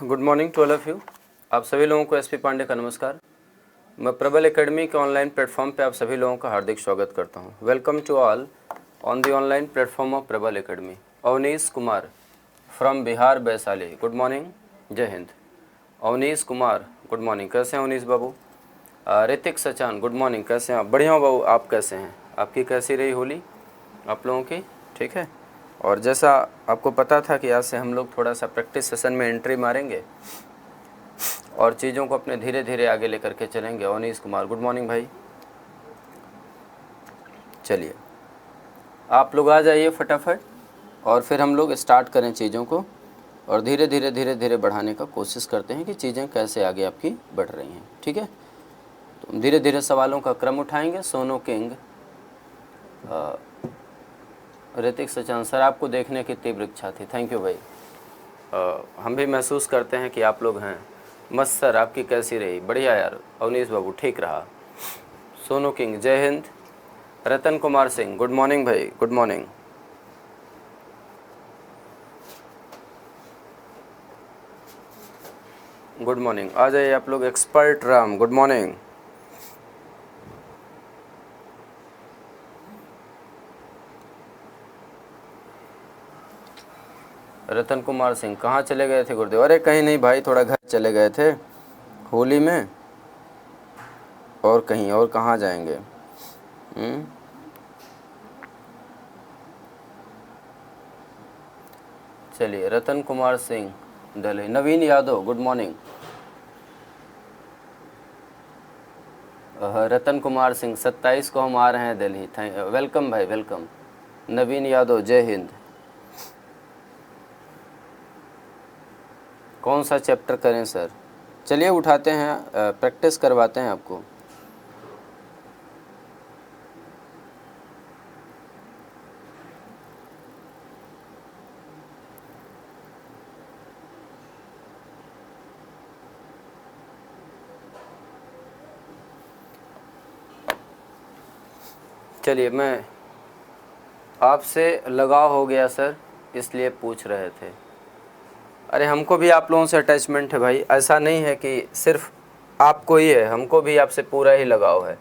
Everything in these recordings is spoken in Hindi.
Good morning to all of you. आप सभी लोगों को एसपी पांडे का नमस्कार। मैं प्रबल एकेडमी के ऑनलाइन प्लेटफॉर्म पे आप सभी लोगों का हार्दिक स्वागत करता हूं। Welcome to all on the online platform of Prabal academy. Avnish Kumar from Bihar Vaishali, good morning, जय हिंद। अवनीश कुमार, गुड मॉर्निंग, कैसे हैं अवनीश बाबू? ऋतिक सचान, गुड मॉर्निंग, कैसे हैं आप? बढ़िया हो बाबू, आप कैसे हैं? आपकी कैसी रही होली आप लोगों की? ठीक है। और जैसा आपको पता था कि आज से हम लोग थोड़ा सा प्रैक्टिस सेशन में एंट्री मारेंगे और चीज़ों को अपने धीरे धीरे आगे लेकर के चलेंगे। अवनीश कुमार, गुड मॉर्निंग भाई। चलिए आप लोग आ जाइए फटाफट और फिर हम लोग स्टार्ट करें चीज़ों को और धीरे धीरे बढ़ाने का कोशिश करते हैं कि चीज़ें कैसे आगे आपकी बढ़ रही हैं। ठीक है, तो धीरे धीरे सवालों का क्रम उठाएंगे। सोनो किंग, ऋतिक सचान सर, आपको देखने की तीव्र इच्छा थी, थैंक यू भाई। हम भी महसूस करते हैं कि आप लोग हैं। मस्त सर, आपकी कैसी रही? बढ़िया यार। अवनीश बाबू ठीक रहा। सोनू किंग, जय हिंद। रतन कुमार सिंह, गुड मॉर्निंग भाई, गुड मॉर्निंग। गुड मॉर्निंग, आ जाइए आप लोग। Expert Ram, good morning. Ratan Kumar Singh, कहाँ चले गए थे गुरुदेव? अरे कहीं नहीं भाई, थोड़ा घर चले गए थे होली में, और कहीं और कहाँ जाएंगे। चलिए, रतन कुमार सिंह दिल्ली। नवीन यादव, गुड मॉर्निंग। रतन कुमार सिंह, 27 को हम आ रहे हैं दिल्ली। वेलकम भाई, वेलकम। नवीन यादव, जय हिंद। कौन सा चैप्टर करें सर? चलिए उठाते हैं, प्रैक्टिस करवाते हैं आपको। चलिए, मैं आपसे लगाव हो गया सर, इसलिए पूछ रहे थे। अरे हमको भी आप लोगों से अटैचमेंट है भाई, ऐसा नहीं है कि सिर्फ आपको ही है, हमको भी आपसे पूरा ही लगाव है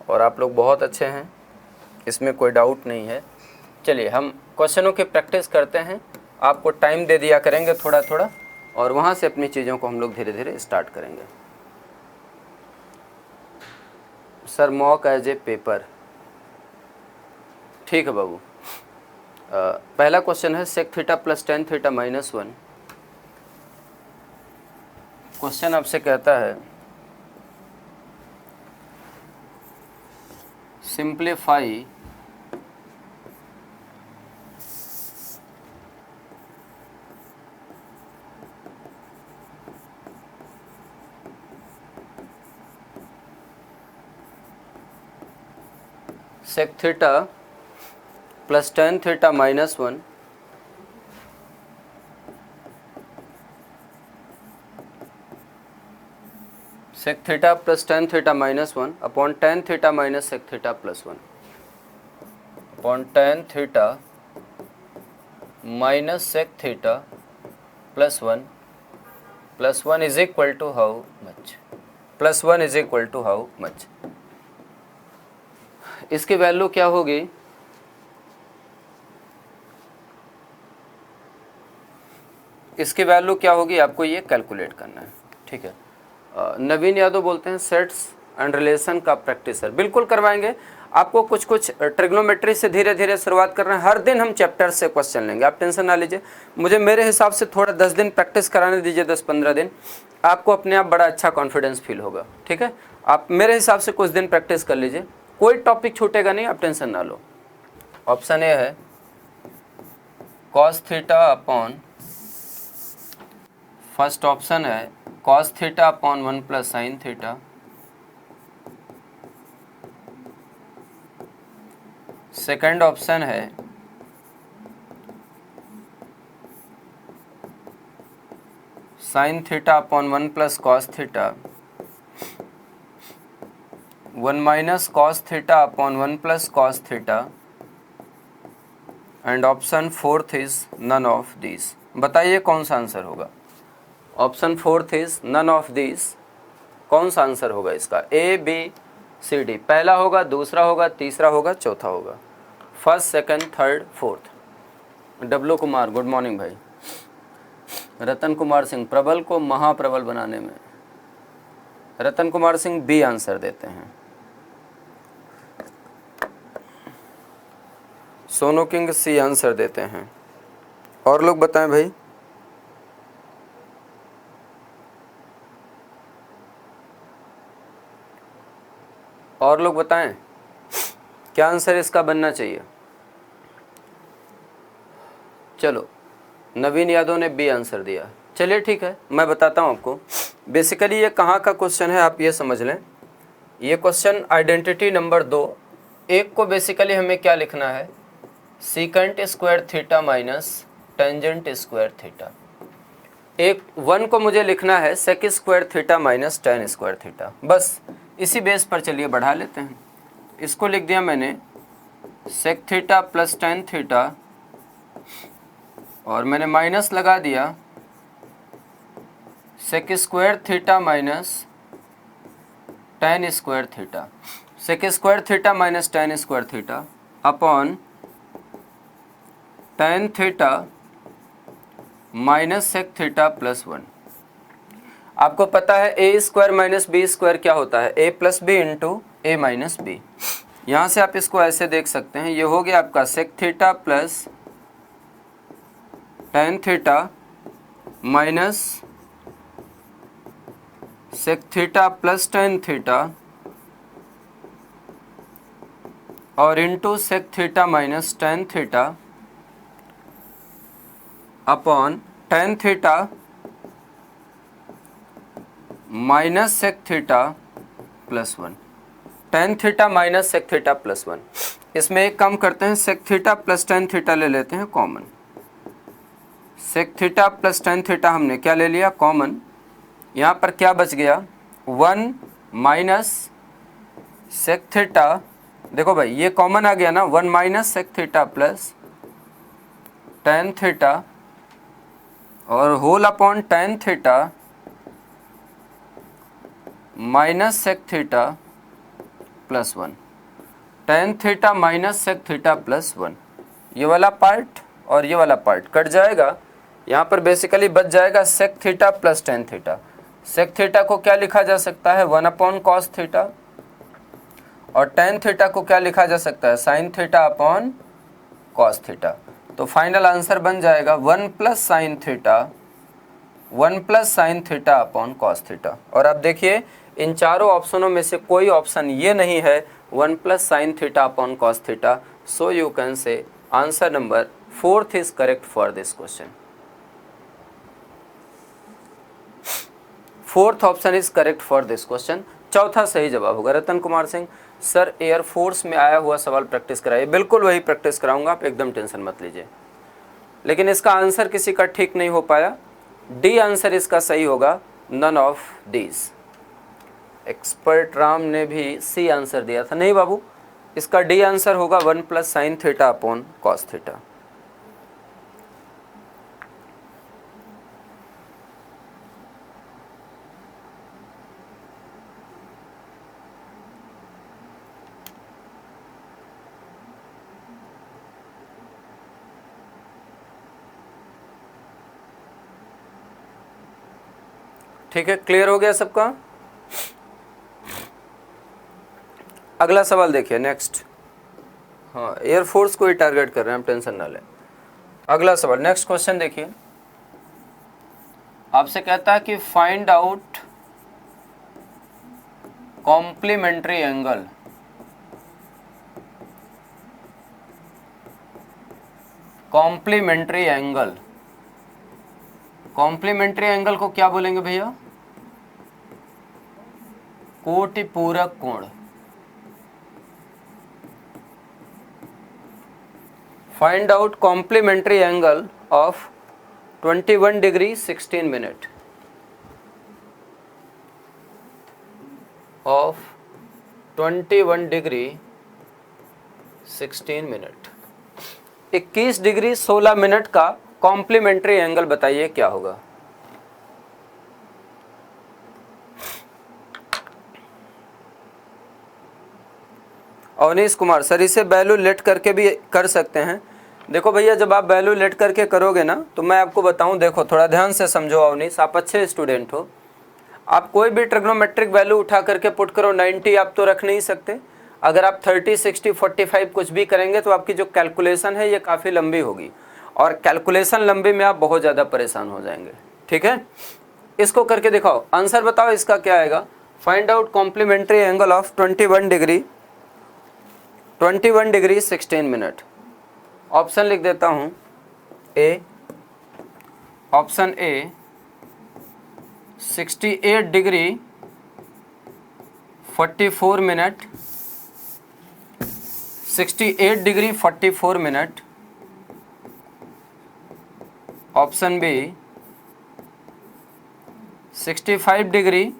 और आप लोग बहुत अच्छे हैं, इसमें कोई डाउट नहीं है। चलिए हम क्वेश्चनों की प्रैक्टिस करते हैं, आपको टाइम दे दिया करेंगे थोड़ा थोड़ा और वहाँ से अपनी चीज़ों को हम लोग धीरे धीरे स्टार्ट करेंगे। Sir mock as a paper, ठीक है बाबू। पहला क्वेश्चन है sec theta plus tan theta minus 1। Question आपसे कहता है simplify sec theta plus tan theta minus 1 sec theta plus tan theta minus 1 upon tan theta minus sec theta plus 1 upon tan theta minus sec theta plus one is equal to how much? Plus one is equal to how much? इसकी वैल्यू क्या होगी? इसकी वैल्यू क्या होगी आपको ये कैलकुलेट करना है। ठीक है, नवीन यादव बोलते हैं सेट्स एंड रिलेशन का प्रैक्टिसर, बिल्कुल करवाएंगे आपको। कुछ कुछ ट्रिग्नोमेट्री से धीरे धीरे शुरुआत कर रहे हैं। हर दिन हम चैप्टर से क्वेश्चन लेंगे, आप टेंशन ना लीजिए। मुझे मेरे हिसाब से थोड़ा 10 दिन प्रैक्टिस कराने दीजिए, 10-15 दिन, आपको अपने आप बड़ा अच्छा कॉन्फिडेंस फील होगा। ठीक है, आप मेरे हिसाब से कुछ दिन प्रैक्टिस कर लीजिए, कोई टॉपिक छूटेगा नहीं, आप टेंशन ना लो। ऑप्शन ए है cos theta upon, first option है cos theta upon 1 plus sine theta. Second option है sine theta upon 1 plus cos theta, 1 minus cos theta upon 1 plus cos theta, and option fourth is none of this. बताइए कौन सा आंसर होगा? Option fourth is none of this. कौन सा आंसर होगा इसका? A B C D. पहला होगा, दूसरा होगा, तीसरा होगा, चौथा होगा। First, second, third, fourth. W Kumar, good morning भाई। रतन कुमार सिंह, प्रबल को महाप्रबल बनाने में। रतन कुमार सिंह बी आंसर देते हैं। सोनू किंग सी आंसर देते हैं। और लोग बताएं भाई। और लोग बताएं क्या आंसर इसका बनना चाहिए। चलो, नवीन यादव ने बी आंसर दिया। चलिए ठीक है, मैं बताता हूँ आपको। बेसिकली ये कहाँ का क्वेश्चन है आप ये समझ लें। ये क्वेश्चन आइडेंटिटी नंबर 2। एक को बेसिकली हमें क्या लिखना है? Secant square theta minus tangent square theta. एक 1 को मुझे लिखना है sec square theta minus tan square theta. बस इसी बेस पर चलिए बढ़ा लेते हैं। इसको लिख दिया मैंने sec theta plus tan theta, और मैंने माइनस लगा दिया sec square theta minus tan square theta. Sec square theta minus tan square theta upon tan theta minus sec theta plus 1। आपको पता है a square minus b square क्या होता है? A plus b into a minus b. यहाँ से आप इसको ऐसे देख सकते हैं, ये हो गया आपका sec theta plus tan theta minus sec theta plus tan theta और into sec theta minus tan theta upon tan theta minus sec theta plus 1। Tan theta minus sec theta plus 1। इसमें एक काम करते हैं, sec theta plus tan theta ले लेते हैं common. Sec theta plus tan theta हमने क्या ले लिया? कॉमन। यहाँ पर क्या बच गया? 1 माइनस सेक थीटा। देखो भाई ये कॉमन आ गया ना, 1 minus sec theta plus tan theta और whole upon tan theta minus sec theta plus 1। Tan theta minus sec theta plus 1। ये वाला पार्ट और ये वाला पार्ट कट जाएगा। यहाँ पर बेसिकली बच जाएगा sec theta plus tan theta. Sec theta को क्या लिखा जा सकता है? 1 अपॉन कॉस थीटा। और टेन थीटा को क्या लिखा जा सकता है? Sine theta upon cos theta. तो फाइनल आंसर बन जाएगा 1 plus sine theta, 1 plus sine theta upon cos theta. और अब देखिए इन चारों ऑप्शनों में से कोई ऑप्शन ये नहीं है 1 plus sine theta upon cos theta. So you can say answer number 4th is correct for this question. 4th option is correct for this question. चौथा सही जवाब होगा। रतन कुमार सिंह, सर एयरफोर्स में आया हुआ सवाल प्रैक्टिस कराइए। बिल्कुल वही प्रैक्टिस कराऊंगा, आप एकदम टेंशन मत लीजिए। लेकिन इसका आंसर किसी का ठीक नहीं हो पाया। डी आंसर इसका सही होगा, none of these. Expert Ram ने भी सी आंसर दिया था। नहीं बाबू, इसका डी आंसर होगा 1 plus sine theta upon cos theta. ठीक है, क्लियर हो गया सबका? अगला सवाल देखिए, नेक्स्ट। हाँ, एयरफोर्स को ही टारगेट कर रहे हैं, हम टेंशन ना लें। अगला सवाल, नेक्स्ट क्वेश्चन देखिए। आपसे कहता है कि find out complementary angle. Complementary angle, complementary angle को क्या बोलेंगे भैया? कोटि पूरक कोण। Find out complementary angle of 21 degree 16 minute of 21 degree 16 minute. 21 degree 16 minute का कॉम्प्लीमेंट्री एंगल बताइए क्या होगा? अवनीश कुमार सर इसे वैल्यू लेट करके भी कर सकते हैं। देखो भैया, जब आप वैल्यू लेट करके करोगे ना तो मैं आपको बताऊं, देखो थोड़ा ध्यान से समझो अवनीश, आप अच्छे स्टूडेंट हो। आप कोई भी ट्रिग्नोमेट्रिक वैल्यू उठा करके पुट करो, 90 आप तो रख नहीं सकते। अगर आप 30, 60, 45 कुछ भी करेंगे तो आपकी जो कैलकुलेशन है ये काफ़ी लंबी होगी, और कैलकुलेशन लंबी में आप बहुत ज़्यादा परेशान हो जाएंगे। ठीक है, इसको करके दिखाओ, आंसर बताओ इसका क्या आएगा। Find out complementary angle of 21 degree 16 minute. Option लिख देता हूँ, A, option A 68 degree 44 minute, 68 degree 44 minute. Option B 65 degree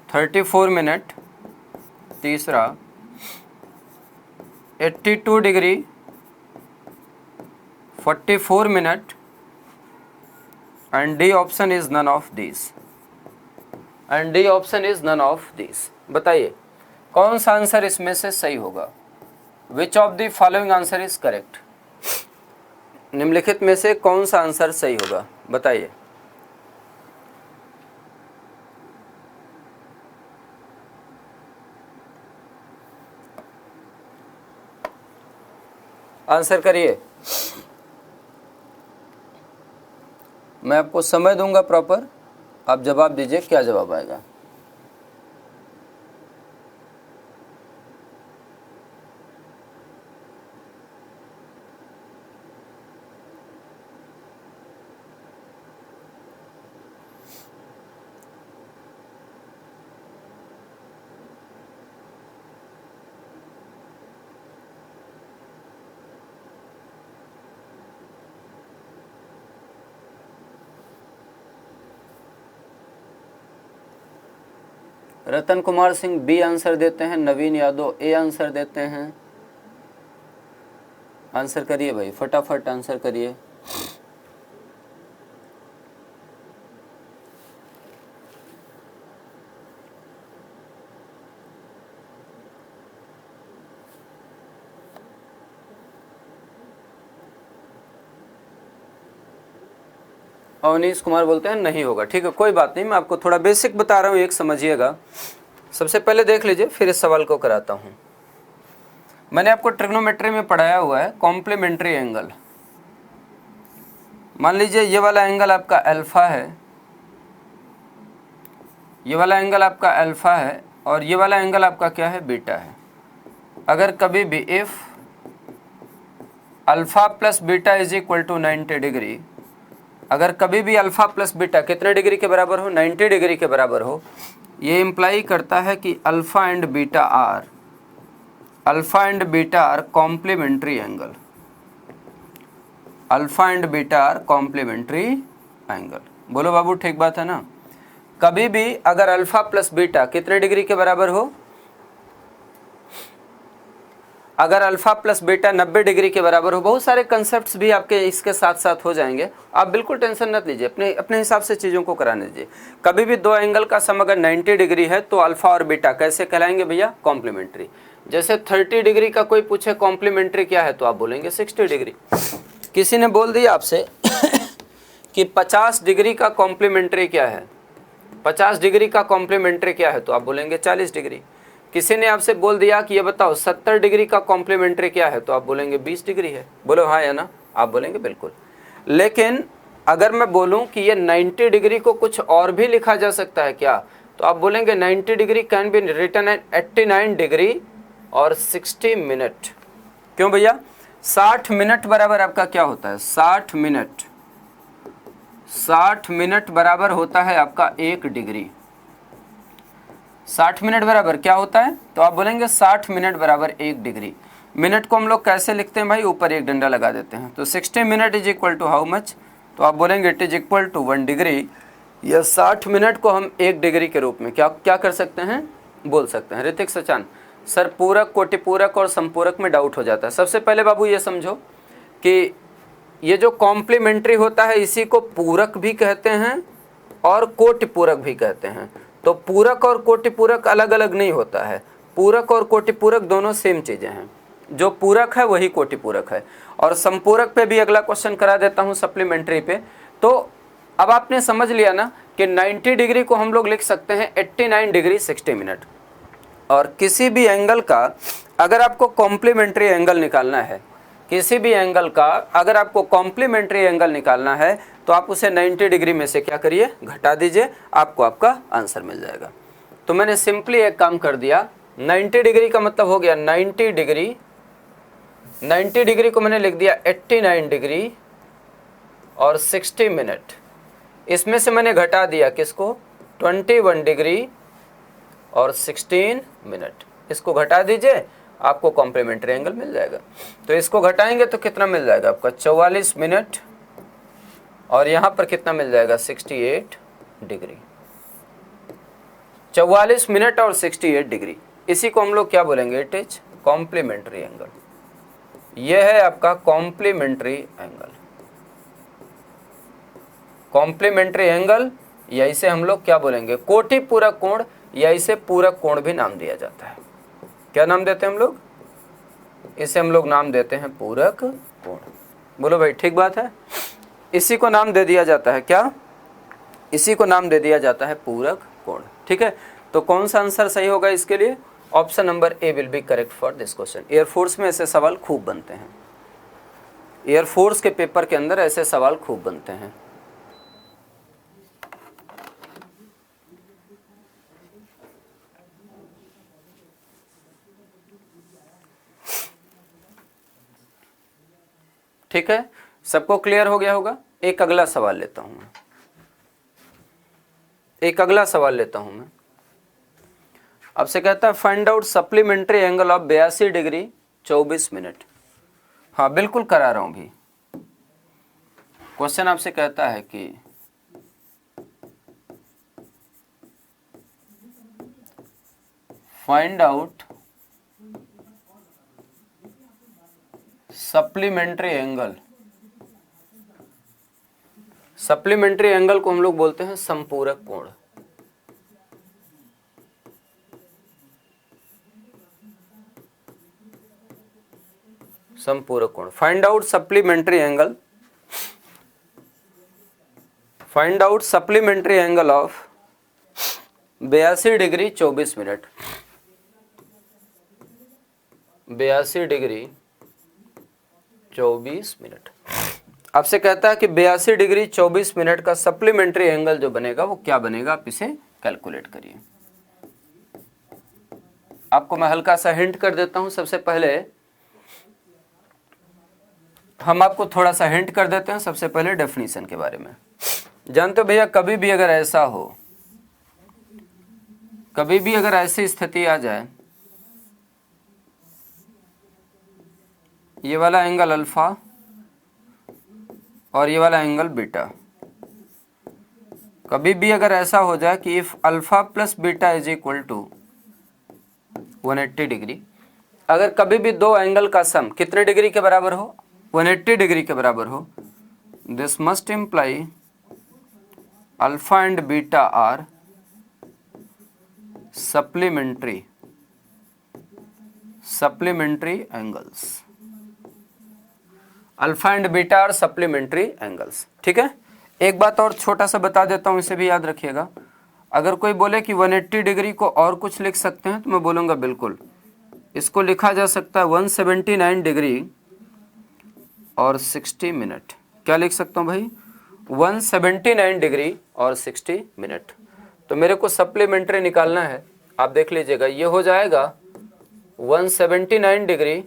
34 minute. तीसरा 82 degree 44 minute. And D option is none of this, and D option is none of this. बताइए कौन सा आंसर इसमें से सही होगा। Which of the following answer is correct. निम्नलिखित में से कौन सा आंसर सही होगा, बताइए। आंसर करिए, मैं आपको समय दूंगा प्रॉपर, आप जवाब दीजिए क्या जवाब आएगा। रतन कुमार सिंह बी आंसर देते हैं, नवीन यादव ए आंसर देते हैं। आंसर करिए भाई, फटाफट आंसर करिए। अवनीश कुमार बोलते हैं नहीं होगा। ठीक है, कोई बात नहीं, मैं आपको थोड़ा बेसिक बता रहा हूँ, एक समझिएगा। सबसे पहले देख लीजिए, फिर इस सवाल को कराता हूँ। मैंने आपको ट्रिग्नोमेट्री में पढ़ाया हुआ है कॉम्प्लीमेंट्री एंगल। मान लीजिए ये वाला एंगल आपका अल्फा है, ये वाला एंगल आपका अल्फा है, और ये वाला एंगल आपका क्या है, बीटा है। अगर कभी भी if alpha plus beta is equal to 90 degree, अगर कभी भी अल्फा प्लस बीटा कितने डिग्री के बराबर हो, 90 डिग्री के बराबर हो, ये इम्प्लाई करता है कि alpha and beta are complementary angle. Alpha and beta are complementary angle. बोलो बाबू, ठीक बात है ना। कभी भी अगर अल्फा प्लस बीटा कितने डिग्री के बराबर हो, अगर अल्फा प्लस बीटा 90 डिग्री के बराबर हो, बहुत सारे कंसेप्ट्स भी आपके इसके साथ साथ हो जाएंगे, आप बिल्कुल टेंशन मत लीजिए, अपने हिसाब से चीज़ों को कराने दीजिए। कभी भी दो एंगल का सम अगर 90 डिग्री है तो अल्फा और बीटा कैसे कहलाएंगे भैया, कॉम्प्लीमेंट्री। जैसे 30 डिग्री का कोई पूछे कॉम्प्लीमेंट्री क्या है तो आप बोलेंगे 60 डिग्री। किसी ने बोल दिया आपसे कि 50 डिग्री का कॉम्प्लीमेंट्री क्या है, 50 डिग्री का कॉम्प्लीमेंट्री क्या है तो आप बोलेंगे 40 डिग्री। किसी ने आपसे बोल दिया कि ये बताओ 70 डिग्री का कॉम्प्लीमेंट्री क्या है तो आप बोलेंगे 20 डिग्री है। बोलो हाँ या ना, आप बोलेंगे बिल्कुल। लेकिन अगर मैं बोलूं कि ये 90 डिग्री को कुछ और भी लिखा जा सकता है क्या, तो आप बोलेंगे 90 degree can be written at 89 degree और 60 मिनट। क्यों भैया, 60 मिनट बराबर आपका क्या होता है, 60 मिनट बराबर होता है आपका 1 डिग्री। 60 मिनट बराबर क्या होता है, तो आप बोलेंगे 60 मिनट बराबर 1 डिग्री। मिनट को हम लोग कैसे लिखते हैं भाई, ऊपर एक डंडा लगा देते हैं। तो 60 minute is equal to how much, तो आप बोलेंगे it is equal to 1 degree. या 60 मिनट को हम 1 डिग्री के रूप में क्या क्या कर सकते हैं, बोल सकते हैं। ऋतिक सचान सर, पूरक, कोटिपूरक और संपूरक में डाउट हो जाता है। सबसे पहले बाबू ये समझो कि ये जो कॉम्प्लीमेंट्री होता है इसी को पूरक भी कहते हैं और कोटिपूरक भी कहते हैं। तो पूरक और कोटिपूरक अलग अलग नहीं होता है। पूरक और कोटि पूरक दोनों सेम चीज़ें हैं, जो पूरक है वही कोटि पूरक है। और संपूरक पे भी अगला क्वेश्चन करा देता हूँ सप्लीमेंट्री पे। तो अब आपने समझ लिया ना कि 90 डिग्री को हम लोग लिख सकते हैं 89 डिग्री 60 मिनट। और किसी भी एंगल का अगर आपको कॉम्प्लीमेंट्री एंगल निकालना है, किसी भी एंगल का अगर आपको कॉम्प्लीमेंट्री एंगल निकालना है तो आप उसे 90 डिग्री में से क्या करिए, घटा दीजिए, आपको आपका आंसर मिल जाएगा। तो मैंने सिंपली एक काम कर दिया, 90 डिग्री का मतलब हो गया 90 डिग्री, 90 डिग्री को मैंने लिख दिया 89 डिग्री और 60 मिनट। इसमें से मैंने घटा दिया किसको, 21 डिग्री और 16 मिनट। इसको घटा दीजिए, आपको कॉम्प्लीमेंट्री एंगल मिल जाएगा। तो इसको घटाएंगे तो कितना मिल जाएगा आपका 44 मिनट, और यहाँ पर कितना मिल जाएगा 68 डिग्री। 44 मिनट और 68 डिग्री, इसी को हम लोग क्या बोलेंगे, इट इज कॉम्प्लीमेंट्री एंगल। यह है आपका कॉम्प्लीमेंट्री एंगल। कॉम्प्लीमेंट्री एंगल, या इसे हम लोग क्या बोलेंगे, कोटि पूरक कोण, या इसे पूरक कोण भी नाम दिया जाता है। क्या नाम देते हैं हम लोग, इसे हम लोग नाम देते हैं पूरक कोण। बोलो भाई ठीक बात है, इसी को नाम दे दिया जाता है क्या, इसी को नाम दे दिया जाता है पूरक कोण। ठीक है, तो कौन सा आंसर सही होगा इसके लिए, option number A will be correct for this question. Air force में ऐसे सवाल खूब बनते हैं, एयरफोर्स के पेपर के अंदर ऐसे सवाल खूब बनते हैं। ठीक है, सबको क्लियर हो गया होगा। एक अगला सवाल लेता हूं मैं, एक अगला सवाल लेता हूं मैं। आपसे कहता है find out supplementary angle of 82 degree 24 minute. हाँ बिल्कुल करा रहा हूं भी। क्वेश्चन आपसे कहता है कि find out supplementary angle. Supplementary angle को हम लोग बोलते हैं संपूरक कोण। संपूरक कोण, find out supplementary angle, find out supplementary angle of 82 degree 24 minute. 82 degree 24 minute. आपसे कहता है कि 82 डिग्री 24 मिनट का सप्लीमेंट्री एंगल जो बनेगा वो क्या बनेगा, आप इसे कैलकुलेट करिए। आपको मैं हल्का सा हिंट कर देता हूं। सबसे पहले हम आपको थोड़ा सा हिंट कर देते हैं, सबसे पहले डेफिनेशन के बारे में। जानते हो भैया, कभी भी अगर ऐसा हो, कभी भी अगर ऐसी स्थिति आ जाए, ये वाला एंगल अल्फा और ये वाला एंगल बीटा, कभी भी अगर ऐसा हो जाए कि if alpha plus beta is equal to 180 degree, अगर कभी भी दो एंगल का सम कितने डिग्री के बराबर हो, 180 डिग्री के बराबर हो, this must imply alpha and beta are supplementary angles. Alpha and beta are supplementary angles. ठीक है, एक बात और छोटा सा बता देता हूं, इसे भी याद रखिएगा। अगर कोई बोले कि 180 डिग्री को और कुछ लिख सकते हैं तो मैं बोलूंगा बिल्कुल, इसको लिखा जा सकता है 179 डिग्री और 60 मिनट। क्या लिख सकता हूं भाई, 179 डिग्री और 60 मिनट। तो मेरे को सप्लीमेंट्री निकालना है, आप देख लीजिएगा, ये हो जाएगा 179 डिग्री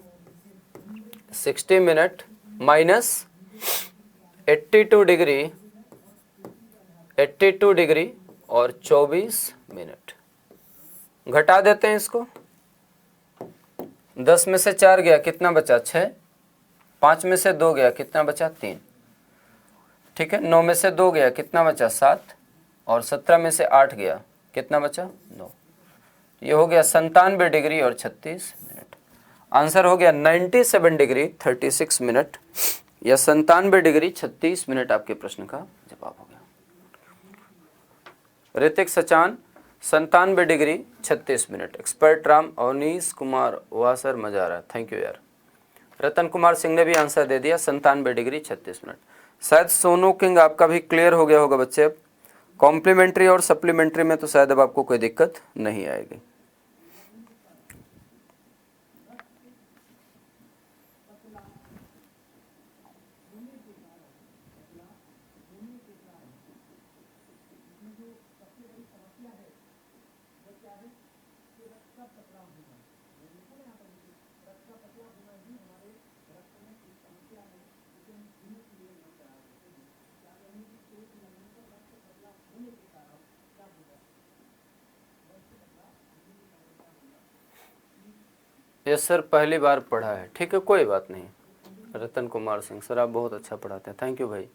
60 मिनट माइनस 82 डिग्री और 24 मिनट। घटा देते हैं इसको, 10 में से 4 गया, कितना बचा 6, 5 में से 2 गया, कितना बचा 3, ठीक है, 9 में से 2 गया, कितना बचा 7, और 17 में से 8 गया, कितना बचा 9। ये हो गया 97 डिग्री और 36 मिनट। आंसर हो गया 97 डिग्री 36 मिनट, या 97 डिग्री 36 मिनट आपके प्रश्न का जवाब हो गया। Hrithik Sachan, 97 degree 36 minute. Expert Ram Avnish Kumar, वाह सर मज़ा आ रहा है, थैंक यू यार। रतन कुमार सिंह ने भी आंसर दे दिया 97 डिग्री 36 मिनट। शायद सोनू किंग आपका भी क्लियर हो गया होगा बच्चे। अब कॉम्प्लीमेंट्री और सप्लीमेंट्री में तो शायद अब आपको कोई दिक्कत नहीं आएगी। यस सर, पहली बार पढ़ा है। ठीक है, कोई बात नहीं। रतन कुमार सिंह सर, आप बहुत अच्छा पढ़ाते हैं, थैंक यू भाई।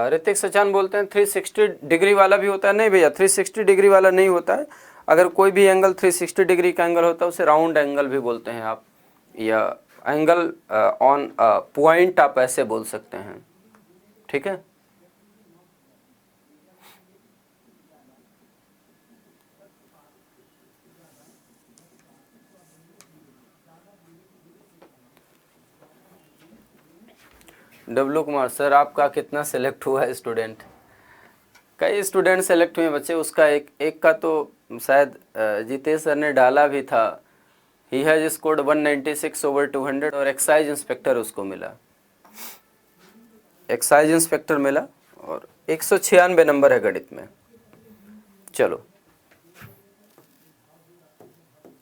ऋतिक सचान बोलते हैं 360 डिग्री वाला भी होता है। नहीं भैया, 360 डिग्री वाला नहीं होता है। अगर कोई भी एंगल 360 डिग्री का एंगल होता है उसे राउंड एंगल भी बोलते हैं आप, या एंगल ऑन पॉइंट आप ऐसे बोल सकते हैं। ठीक है, डब्लू कुमार सर, आपका कितना सेलेक्ट हुआ है स्टूडेंट? कई स्टूडेंट सेलेक्ट हुए बच्चे, उसका एक का तो शायद जीतेश सर ने डाला भी था। ही हैज स्कोर्ड 196/200 और एक्साइज इंस्पेक्टर उसको मिला, एक्साइज इंस्पेक्टर मिला और 196 नंबर है गणित में। चलो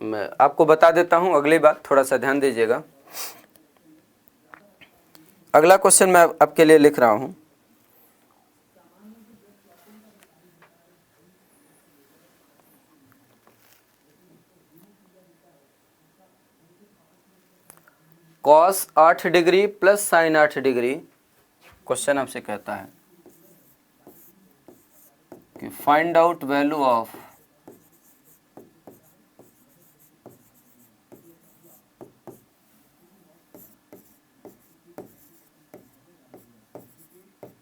मैं आपको बता देता हूँ अगली बात, थोड़ा सा ध्यान दीजिएगा। अगला क्वेश्चन मैं आपके लिए लिख रहा हूँ। Cos 8 degree plus sine 8 degree, question आपसे कहता है कि find out value of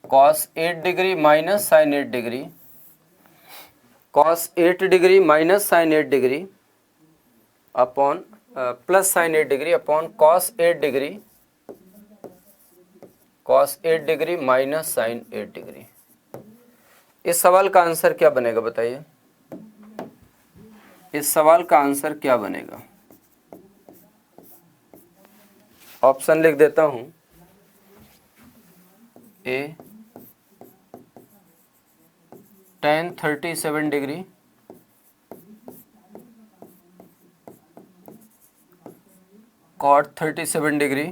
cos 8 degree minus sine 8 degree, cos 8 degree minus sine 8 degree upon plus sine 8 degree upon cos 8 degree, cos 8 degree minus sine 8 degree. इस सवाल का आंसर क्या बनेगा बताइए? इस सवाल का आंसर क्या बनेगा? ऑप्शन लिख देता हूं। A tan 37 degree, cot 37 degree,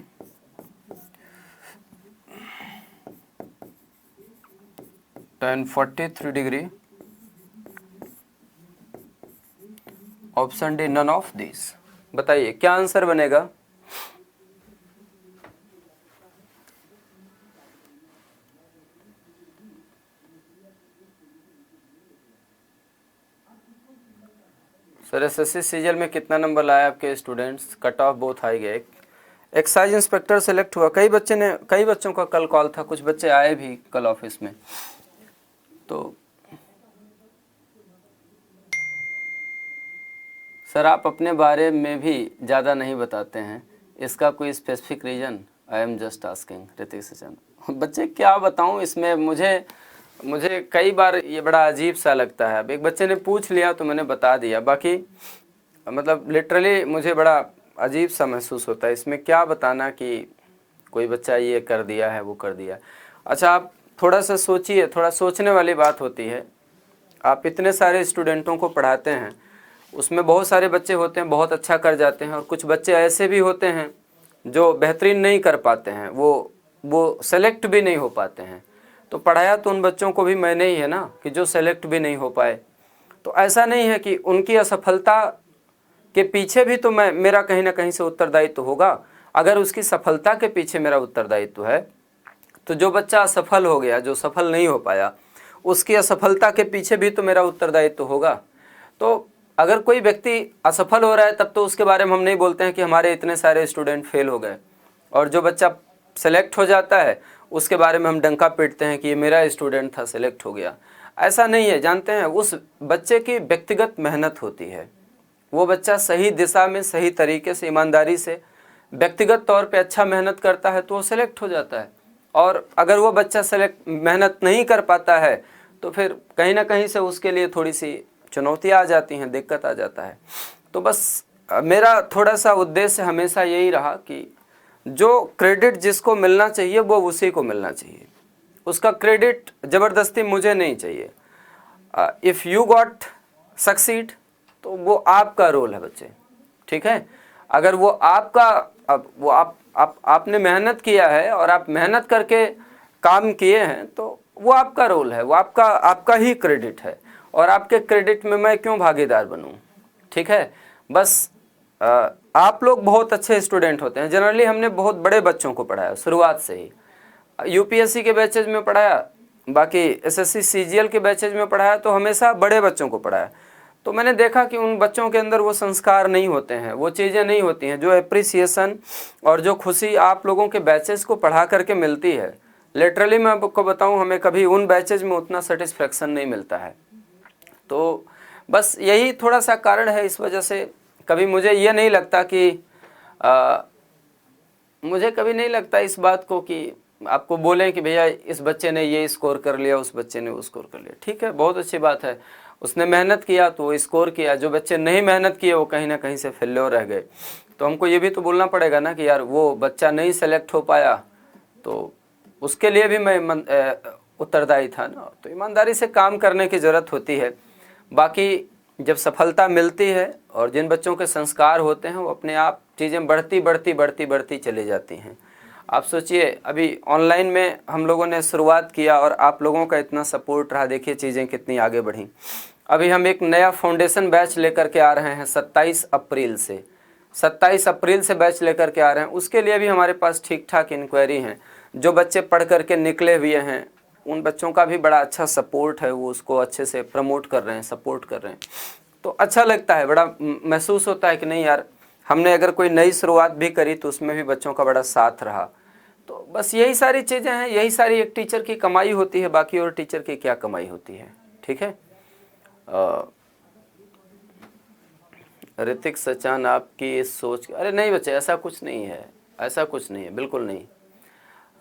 tan 43 degree, option D none of this. बताइए क्या आंसर बनेगा? सर एसएससी सीजीएल में कितना नंबर लाया आपके स्टूडेंट्स? कट ऑफ बहुत हाई गए। एक्साइज इंस्पेक्टर सेलेक्ट हुआ, कई बच्चों का कल कॉल था, कुछ बच्चे आए भी कल ऑफिस में। तो सर आप अपने बारे में भी ज़्यादा नहीं बताते हैं, इसका कोई specific reason? I am just asking. Hrithik Sachan, बच्चे क्या बताऊं इसमें, मुझे कई बार ये बड़ा अजीब सा लगता है। अब एक बच्चे ने पूछ लिया तो मैंने बता दिया, बाकी मतलब लिटरली मुझे बड़ा अजीब सा महसूस होता है। इसमें क्या बताना कि कोई बच्चा ये कर दिया है वो कर दिया। अच्छा आप थोड़ा सा सोचिए, थोड़ा सोचने वाली बात होती है। आप इतने सारे स्टूडेंटों को पढ़ाते हैं, उसमें बहुत सारे बच्चे होते हैं बहुत अच्छा कर जाते हैं, और कुछ बच्चे ऐसे भी होते हैं जो बेहतरीन नहीं कर पाते हैं, वो सेलेक्ट भी नहीं हो पाते हैं। तो पढ़ाया तो उन बच्चों को भी मैंने ही है ना, कि जो सेलेक्ट भी नहीं हो पाए। तो ऐसा नहीं है कि उनकी असफलता के पीछे भी तो मेरा कहीं ना कहीं से उत्तरदायित्व होगा। अगर उसकी सफलता के पीछे मेरा उत्तरदायित्व है, तो जो बच्चा असफल हो गया, जो सफल नहीं हो पाया, उसकी असफलता के पीछे भी तो मेरा उत्तरदायित्व होगा। तो अगर कोई व्यक्ति असफल हो रहा है तब तो उसके बारे में हम नहीं बोलते हैं कि हमारे इतने सारे स्टूडेंट फेल हो गए, और जो बच्चा सेलेक्ट हो जाता है उसके बारे में हम डंका पीटते हैं कि ये मेरा स्टूडेंट था, सेलेक्ट हो गया। ऐसा नहीं है। जानते हैं, उस बच्चे की व्यक्तिगत मेहनत होती है। वो बच्चा सही दिशा में, सही तरीके से, ईमानदारी से, व्यक्तिगत तौर पे अच्छा मेहनत करता है तो वो सेलेक्ट हो जाता है। और अगर वो बच्चा मेहनत नहीं कर पाता है तो फिर कहीं ना कहीं से उसके लिए थोड़ी सी चुनौतियाँ आ जाती हैं, दिक्कत आ जाता है। तो बस मेरा थोड़ा सा उद्देश्य हमेशा यही रहा कि जो क्रेडिट जिसको मिलना चाहिए वो उसी को मिलना चाहिए। उसका क्रेडिट ज़बरदस्ती मुझे नहीं चाहिए। इफ़ यू गॉट सक्सीड तो वो आपका रोल है बच्चे, ठीक है। अगर वो आपका, अब वो आपने मेहनत किया है और आप मेहनत करके काम किए हैं तो वो आपका रोल है, वो आपका ही क्रेडिट है। और आपके क्रेडिट में मैं क्यों भागीदार बनूं, ठीक है। बस आप लोग बहुत अच्छे स्टूडेंट होते हैं। जनरली हमने बहुत बड़े बच्चों को पढ़ाया शुरुआत से ही। यूपीएससी के बैचेज में पढ़ाया, बाकी एसएससी सीजीएल के बैचेज में पढ़ाया, तो हमेशा बड़े बच्चों को पढ़ाया। तो मैंने देखा कि उन बच्चों के अंदर वो संस्कार नहीं होते हैं, वो चीज़ें नहीं होती हैं जो एप्रिसिएशन और जो खुशी आप लोगों के बैचेज को पढ़ा करके मिलती है। लिटरली मैं आपको बताऊं, हमें कभी उन बैचेज में उतना सेटिस्फेक्शन नहीं मिलता है। तो बस यही थोड़ा सा कारण है। इस वजह से कभी मुझे ये नहीं लगता कि मुझे कभी नहीं लगता इस बात को कि आपको बोलें कि भैया इस बच्चे ने ये स्कोर कर लिया, उस बच्चे ने वो स्कोर कर लिया। ठीक है, बहुत अच्छी बात है, उसने मेहनत किया तो वो स्कोर किया। जो बच्चे नहीं मेहनत किए वो कहीं ना कहीं से फेल्योर रह गए। तो हमको ये भी तो बोलना पड़ेगा ना कि यार वो बच्चा नहीं सेलेक्ट हो पाया तो उसके लिए भी मैं उत्तरदायी था ना। तो ईमानदारी से काम करने की ज़रूरत होती है। बाकी जब सफलता मिलती है और जिन बच्चों के संस्कार होते हैं वो अपने आप चीज़ें बढ़ती चली जाती हैं। आप सोचिए, अभी ऑनलाइन में हम लोगों ने शुरुआत किया और आप लोगों का इतना सपोर्ट रहा, देखिए चीज़ें कितनी आगे बढ़ी। अभी हम एक नया फाउंडेशन बैच लेकर के आ रहे हैं 27 अप्रैल से। 27 अप्रैल से बैच लेकर के आ रहे हैं। उसके लिए भी हमारे पास ठीक ठाक इंक्वायरी हैं। जो बच्चे पढ़ करके निकले हुए हैं उन बच्चों का भी बड़ा अच्छा सपोर्ट है, वो उसको अच्छे से प्रमोट कर रहे हैं, सपोर्ट कर रहे हैं। तो अच्छा लगता है, बड़ा महसूस होता है कि नहीं यार, हमने अगर कोई नई शुरुआत भी करी तो उसमें भी बच्चों का बड़ा साथ रहा। तो बस यही सारी चीज़ें हैं, यही सारी एक टीचर की कमाई होती है, बाकी और टीचर की क्या कमाई होती है, ठीक है। ऋतिक सचान, आपकी इस सोच, अरे नहीं बच्चे, ऐसा कुछ नहीं है, ऐसा कुछ नहीं है, बिल्कुल नहीं।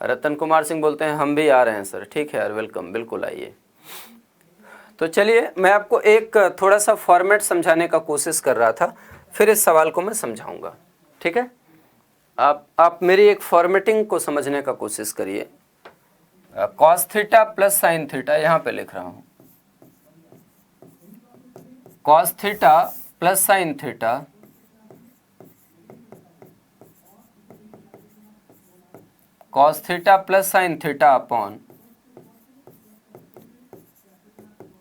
रतन कुमार सिंह बोलते हैं हम भी आ रहे हैं सर। ठीक है यार, वेलकम, बिल्कुल आइए। तो चलिए, मैं आपको एक थोड़ा सा फॉर्मेट समझाने का कोशिश कर रहा था, फिर इस सवाल को मैं समझाऊंगा, ठीक है। आप मेरी एक फॉर्मेटिंग को समझने का कोशिश करिए। Cos theta plus sine theta, यहाँ पे लिख रहा हूँ, cos theta plus sine theta cos theta plus sine theta upon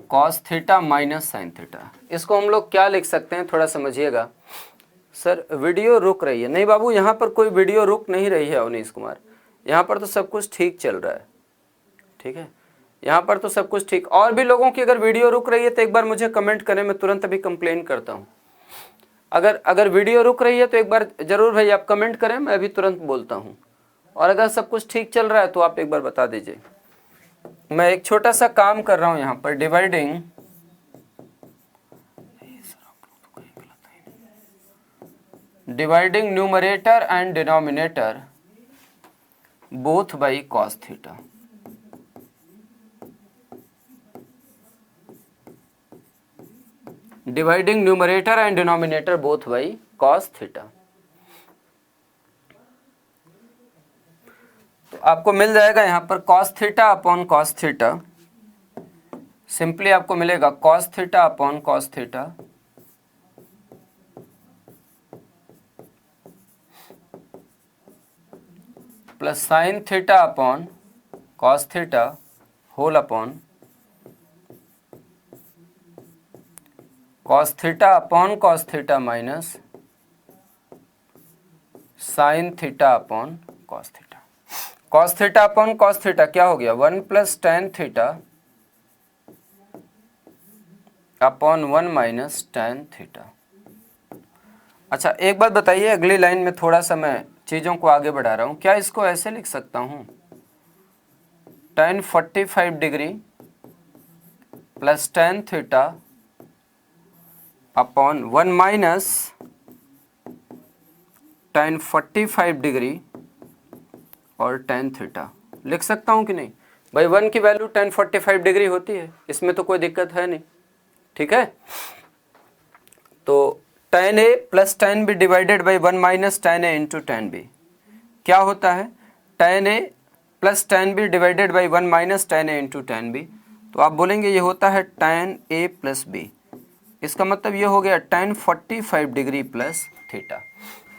cos theta minus sine theta. इसको हम लोग क्या लिख सकते हैं, थोड़ा समझिएगा। सर वीडियो रुक रही है। नहीं बाबू, यहाँ पर कोई वीडियो रुक नहीं रही है अवनीश कुमार, यहाँ पर तो सब कुछ ठीक चल रहा है, ठीक है, यहाँ पर तो सब कुछ ठीक। और भी लोगों की अगर वीडियो रुक रही है तो एक बार मुझे कमेंट करें, मैं तुरंत अभी कंप्लेन करता हूँ। अगर वीडियो रुक रही है तो एक बार ज़रूर भाई आप कमेंट करें, मैं अभी तुरंत बोलता हूँ। और अगर सब कुछ ठीक चल रहा है तो आप एक बार बता दीजिए। मैं एक छोटा सा काम कर रहा हूँ यहाँ पर, dividing numerator and denominator both by cos theta. Dividing numerator and denominator both by cos theta. तो आपको मिल जाएगा यहाँ पर cos theta upon cos theta. Simply आपको मिलेगा cos theta upon cos theta plus sine theta upon cos theta whole upon cos theta upon cos theta minus sine theta upon cos theta. Cos theta upon cos theta क्या हो गया, 1 plus tan theta upon 1 minus tan theta. अच्छा एक बात बताइए, अगली लाइन में थोड़ा सा मैं चीज़ों को आगे बढ़ा रहा हूँ। क्या इसको ऐसे लिख सकता हूँ, tan 45 degree plus tan theta upon 1 minus tan 45 degree और tan थीटा, लिख सकता हूँ कि नहीं भाई? 1 की वैल्यू tan 45 डिग्री होती है, इसमें तो कोई दिक्कत है नहीं, ठीक है। तो tan a plus tan b divided by 1 minus tan a into tan b क्या होता है, tan a plus tan b divided by 1 minus tan a into tan b। तो आप बोलेंगे ये होता है tan a प्लस b, इसका मतलब ये हो गया tan 45 डिग्री प्लस थीटा।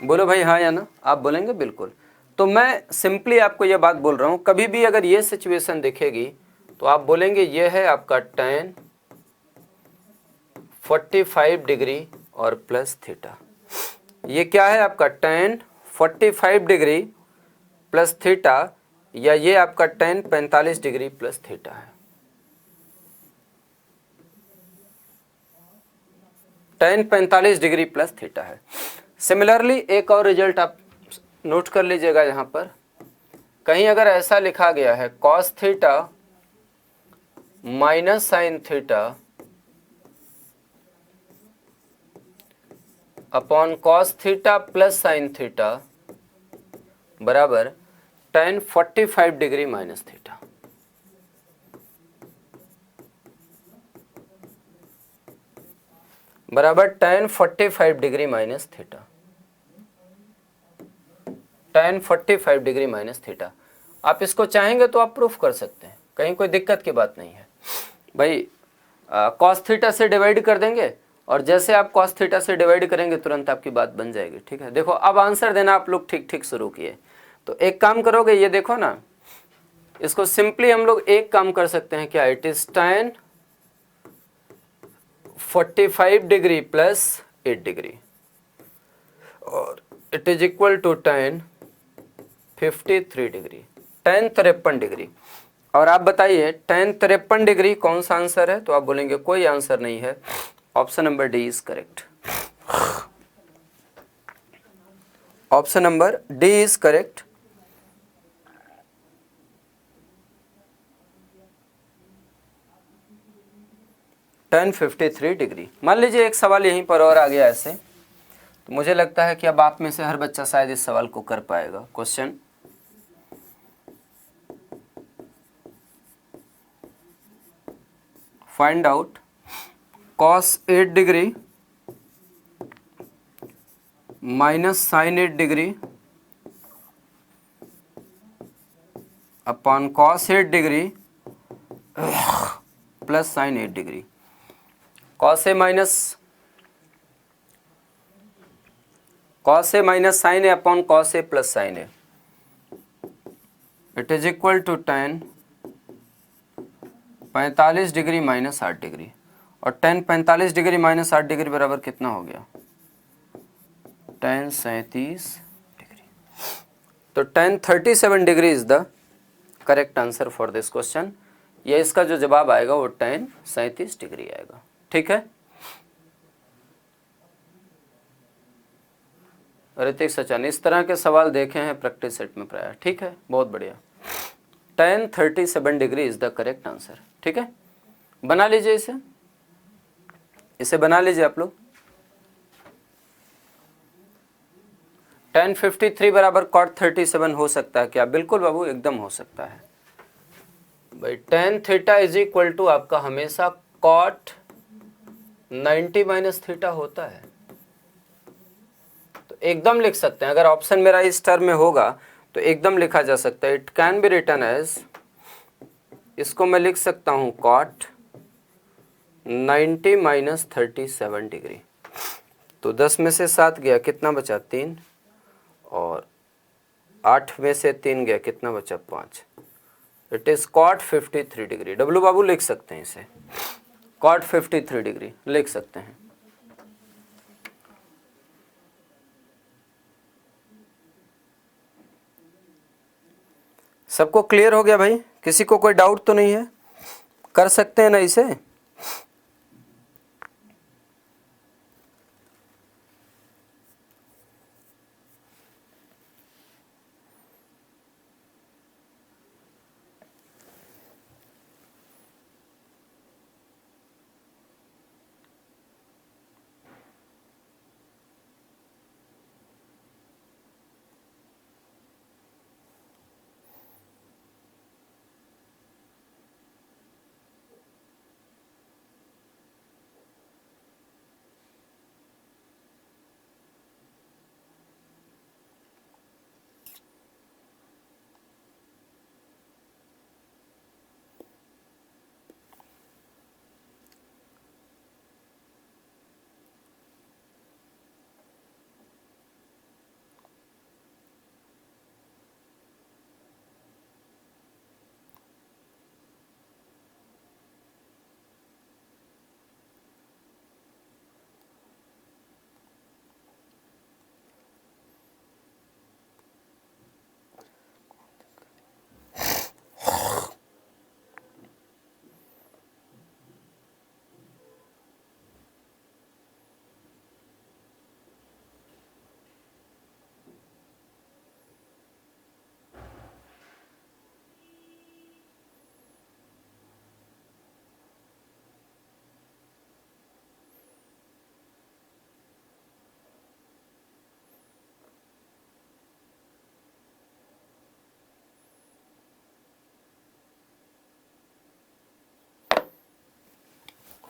बोलो भाई हाँ या ना, आप बोलेंगे बिल्कुल। तो मैं सिंपली आपको ये बात बोल रहा हूँ, कभी भी अगर ये सिचुएशन दिखेगी तो आप बोलेंगे ये है आपका tan 45 डिग्री और प्लस थीटा। ये क्या है आपका tan 45 डिग्री प्लस थीटा, या ये आपका tan 45 डिग्री प्लस थीटा है। tan 45 डिग्री प्लस थीटा है। सिमिलरली एक और रिजल्ट आप नोट कर लीजिएगा, यहाँ पर कहीं अगर ऐसा लिखा गया है cos theta minus sine theta upon cos theta plus sine theta बराबर tan 45 डिग्री माइनस थीटा। बराबर tan 45 degree minus theta, tan 45 degree minus theta. आप इसको चाहेंगे तो आप प्रूफ कर सकते हैं, कहीं कोई दिक्कत की बात नहीं है भाई। cos थीटा से डिवाइड कर देंगे और जैसे आप cos थीटा से डिवाइड करेंगे तुरंत आपकी बात बन जाएगी, ठीक है। देखो अब आंसर देना आप लोग ठीक ठीक शुरू किए, तो एक काम करोगे, ये देखो ना, इसको सिंपली हम लोग एक काम कर सकते हैं, क्या, it is tan 45 degree plus 8 degree और it is equal to tan 53 degree, tan 53 degree. और आप बताइए tan 53 डिग्री कौन सा आंसर है? तो आप बोलेंगे कोई आंसर नहीं है, option number D is correct. Option number D is correct. tan 53 degree. मान लीजिए एक सवाल यहीं पर और आ गया ऐसे, तो मुझे लगता है कि अब आप में से हर बच्चा शायद इस सवाल को कर पाएगा। Question, find out cos 8 degree minus sin 8 degree upon cos 8 degree plus sin 8 degree. cos a minus sin a upon cos a plus sin a, it is equal to tan 45 degree minus 8 degree. और tan 45 डिग्री माइनस 8 डिग्री बराबर कितना हो गया? tan 37 degree. तो tan 37 degree is the correct answer for this question. ये इसका जो जवाब आएगा वो tan 37 डिग्री आएगा, ठीक है। ऋतिक सचन, इस तरह के सवाल देखे हैं प्रैक्टिस सेट में प्राय, ठीक है, बहुत बढ़िया। tan 37 degree is the correct answer, ठीक है। बना लीजिए इसे बना लीजिए आप लोग। tan 53 बराबर cot 37 हो सकता है क्या? बिल्कुल बाबू, एकदम हो सकता है भाई। tan theta is equal to आपका हमेशा cot 90 माइनस थीटा होता है, तो एकदम लिख सकते हैं। अगर ऑप्शन मेरा इस टर्म में होगा तो एकदम लिखा जा सकता है। It can be written as, इसको मैं लिख सकता हूं cot 90 माइनस 37 डिग्री। तो 10 में से 7 गया, कितना बचा? 3, और 8 में से 3 गया, कितना बचा? 5। It is cot 53 degree. Dablu बाबू लिख सकते हैं इसे, cot 53 डिग्री लिख सकते हैं। सबको क्लियर हो गया भाई? किसी को कोई डाउट तो नहीं है? कर सकते हैं ना इसे?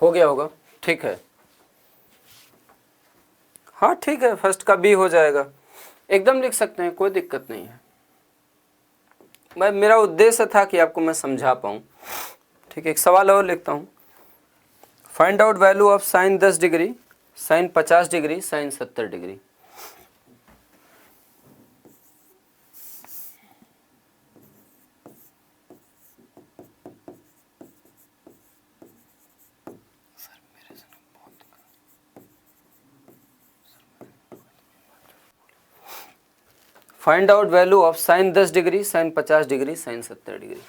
हो गया होगा, ठीक है। हाँ ठीक है, फर्स्ट का बी हो जाएगा, एकदम लिख सकते हैं, कोई दिक्कत नहीं है। मैं, मेरा उद्देश्य था कि आपको मैं समझा पाऊँ। ठीक है, एक सवाल और लिखता हूँ। Find out value of sine 10 degree, sine 50 degree, sine 70 degree. Find out value of sine 10 degree, sine 50 degree, sine 70 degree.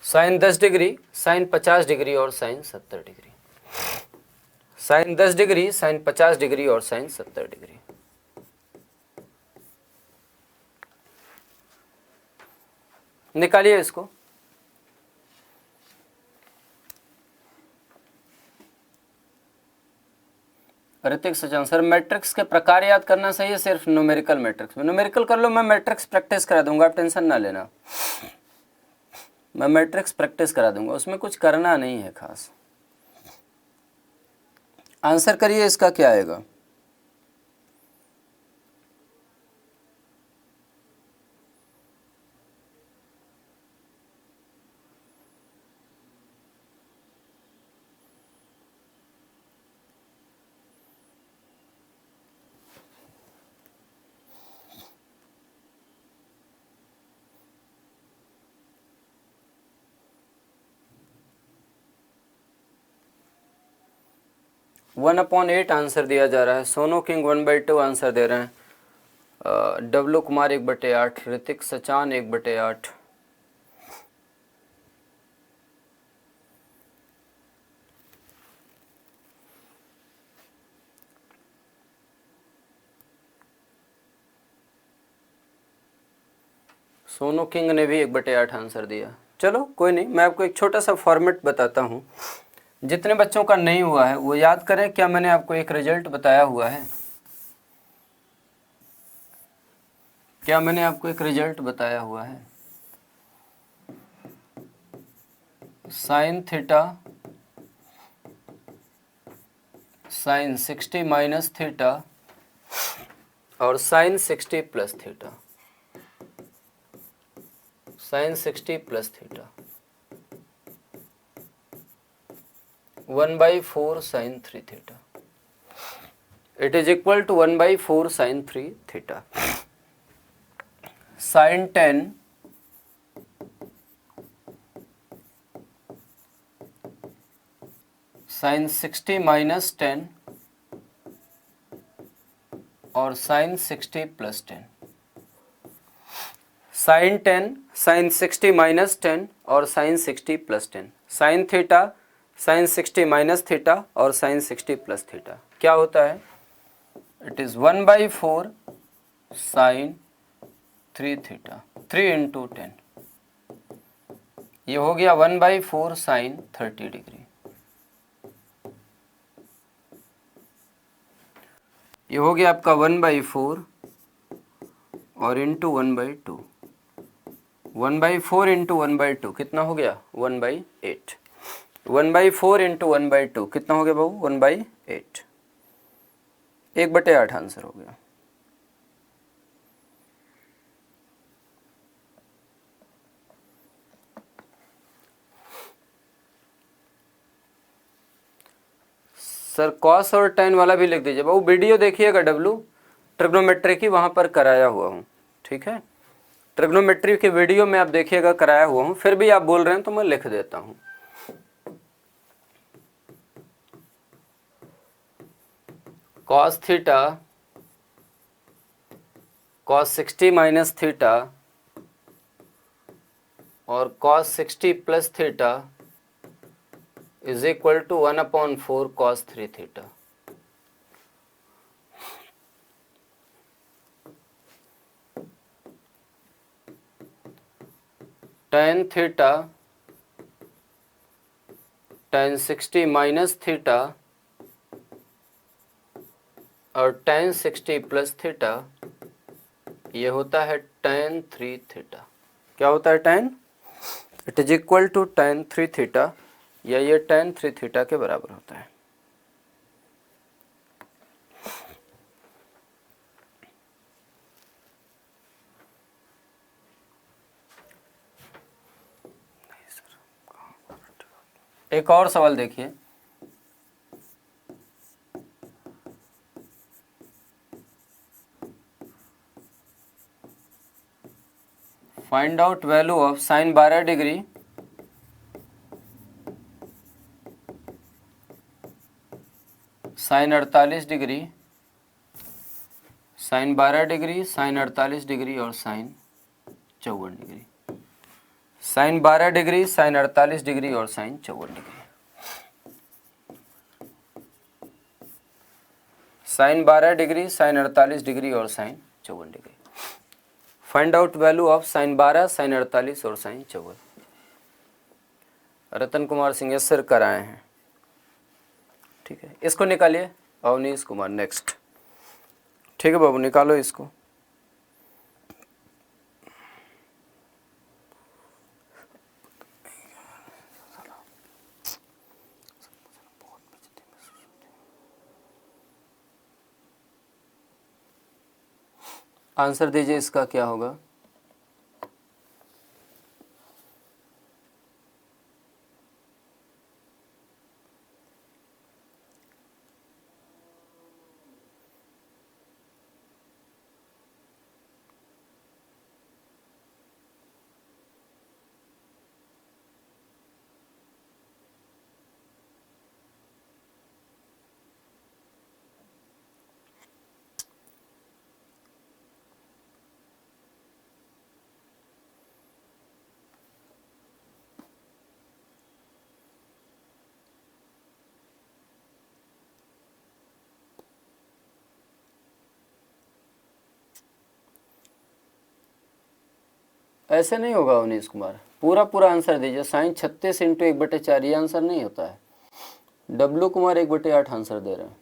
Sine 10 degree, sine 50 degree और sine 70 degree. Sine 10 degree, sine 50 degree और साइन 70 डिग्री। निकालिए इसको। ऋतिक सचान सर, मैट्रिक्स के प्रकार याद करना सही है, सिर्फ न्यूमेरिकल मैट्रिक्स में? न्यूमेरिकल कर लो, मैं मैट्रिक्स प्रैक्टिस करा दूंगा, आप टेंशन ना लेना। मैं मैट्रिक्स प्रैक्टिस करा दूंगा, उसमें कुछ करना नहीं है खास। आंसर करिए, इसका क्या आएगा? वन अपॉन 8 आंसर दिया जा रहा है। सोनू किंग 1/2 आंसर दे रहे हैं। डब्लू कुमार 1/8, ऋतिक सचान 1/8। सोनू किंग ने भी 1/8 आंसर दिया। चलो कोई नहीं, मैं आपको एक छोटा सा फॉर्मेट बताता हूँ। जितने बच्चों का नहीं हुआ है वो याद करें, क्या मैंने आपको एक रिजल्ट बताया हुआ है? क्या मैंने आपको एक रिजल्ट बताया हुआ है? Sine theta sine 60 minus theta और sine 60 plus theta. Sine 60 plus theta 1/4 sine 3 theta. It is equal to 1/4 sine 3 theta. Sine 10 sine 60 minus 10 और sine 60 plus 10। Sine 10 sine 60 minus 10 और sine 60 plus 10। Sine theta sine 60 minus theta और साइन 60 प्लस थीटा क्या होता है? It is 1/4 sine 3 theta, 3 into 10। ये हो गया 1/4 साइन 30 डिग्री। ये हो गया आपका 1/4 और इंटू 1/2। 1/4 इंटू 1/2 कितना हो गया? 1/8। 1/4 इंटू 1/2 कितना हो गया बाबू? 1/8। 1/8 आंसर हो गया। सर कॉस और tan वाला भी लिख दीजिए बाबू। वीडियो देखिएगा डब्लू, ट्रिग्नोमेट्री की वहाँ पर कराया हुआ हूँ, ठीक है? ट्रिग्नोमेट्री की वीडियो में आप देखिएगा, कराया हुआ हूँ। फिर भी आप बोल रहे हैं तो मैं लिख देता हूँ। Cos theta cos 60 minus theta और cos 60 plus theta is equal to 1/4 cos 3 theta. tan theta tan 60 minus theta और tan 60 प्लस थीटा ये होता है tan 3 थीटा। क्या होता है tan? It is equal to tan 3 theta, या ये tan 3 थीटा के बराबर होता है। एक और सवाल देखिए, find out value of sine 12 degree sine 48 degree, sine 12 degree, sine 48 degree और sine 54 degree. Sine 12 degree, sine 48 degree और sine 54 degree. Sine 12 degree, sine 48 degree और sine 54 degree. Find out value of sine 12, sine 48 और sine 54। Ratan Kumar Singh yes sir कराए हैं। ठीक है, इसको निकालिए। अवनीश कुमार नेक्स्ट। ठीक है बाबू, निकालो इसको। आंसर दीजिए, इसका क्या होगा? ऐसे नहीं होगा अवनीश कुमार, पूरा पूरा आंसर दीजिए। साइन 36 इंटू 1/4 ये आंसर नहीं होता है। डब्लू कुमार 1/8 आंसर दे रहे हैं।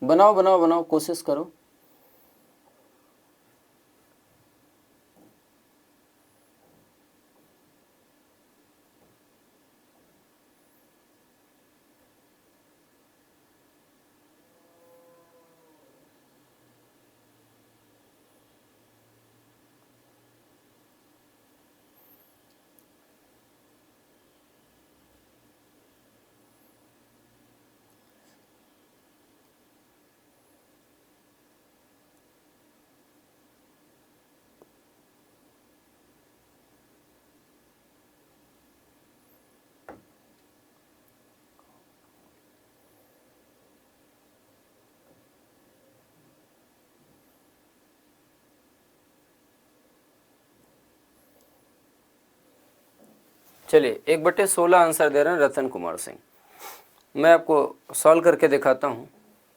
बनाओ बनाओ बनाओ, कोशिश करो। चलिए, 1/16 आंसर दे रहे हैं रतन कुमार सिंह। मैं आपको सॉल्व करके दिखाता हूँ।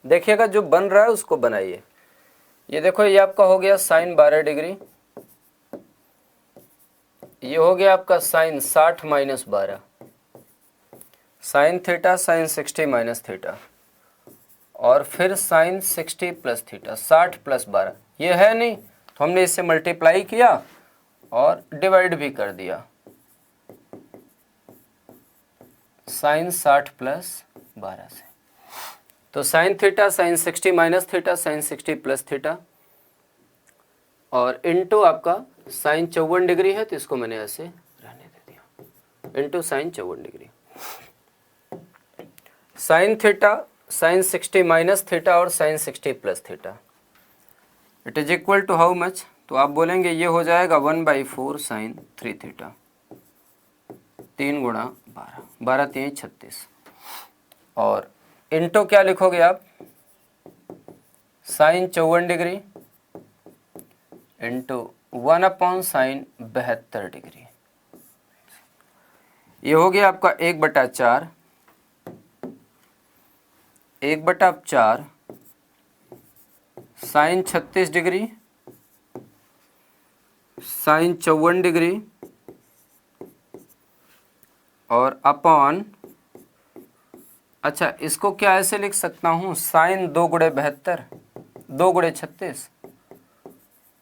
देखिएगा, जो बन रहा है उसको बनाइए। ये देखो, ये आपका हो गया साइन 12 डिग्री, ये हो गया आपका sine 60 minus 12, sine theta, sine 60 minus theta, और फिर साइन 60 प्लस थीटा, 60 प्लस 12। ये है नहीं तो हमने इससे मल्टीप्लाई किया और डिवाइड भी कर दिया। साइन 60 प्लस 12 से, तो sine theta, sine 60 minus theta, sine 60 plus theta, और इनटू आपका साइन 54 डिग्री है तो इसको मैंने ऐसे रहने दे दिया, into sine 54 degree. Sine theta, sine 60 minus theta और sine 60 plus theta, it is equal to how much? तो आप बोलेंगे ये हो जाएगा 1/4 साइन 3 थीटा, 3 गुणा 12, 12 3 36, और इनटू क्या लिखोगे आप? Sine 54 degree into 1 sine 72 degree. ये हो गया आपका 1/4, 1/4 साइन 36 डिग्री, साइन 54 डिग्री, और अपॉन अच्छा, इसको क्या ऐसे लिख सकता हूँ, साइन 2 गुणे 72, 2 गुणे 36,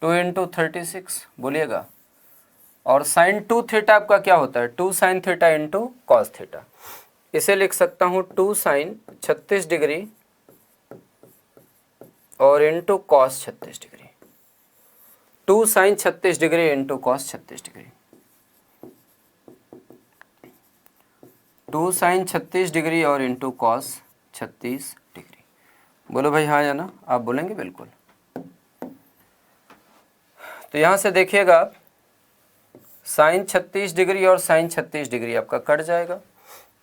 2 इंटू 36 बोलिएगा। और साइन 2 थीटा आपका क्या होता है, 2 sine theta into cos theta. इसे लिख सकता हूँ 2 साइन 36 डिग्री और into cos 36 degree, 2 sine 36 degree into cos 36 degree, 2 sine 36 degree और इंटू कॉस 36 डिग्री। बोलो भाई हाँ या ना, आप बोलेंगे बिल्कुल। तो यहाँ से देखिएगा आप, साइन 36 डिग्री और साइन 36 डिग्री आपका कट जाएगा।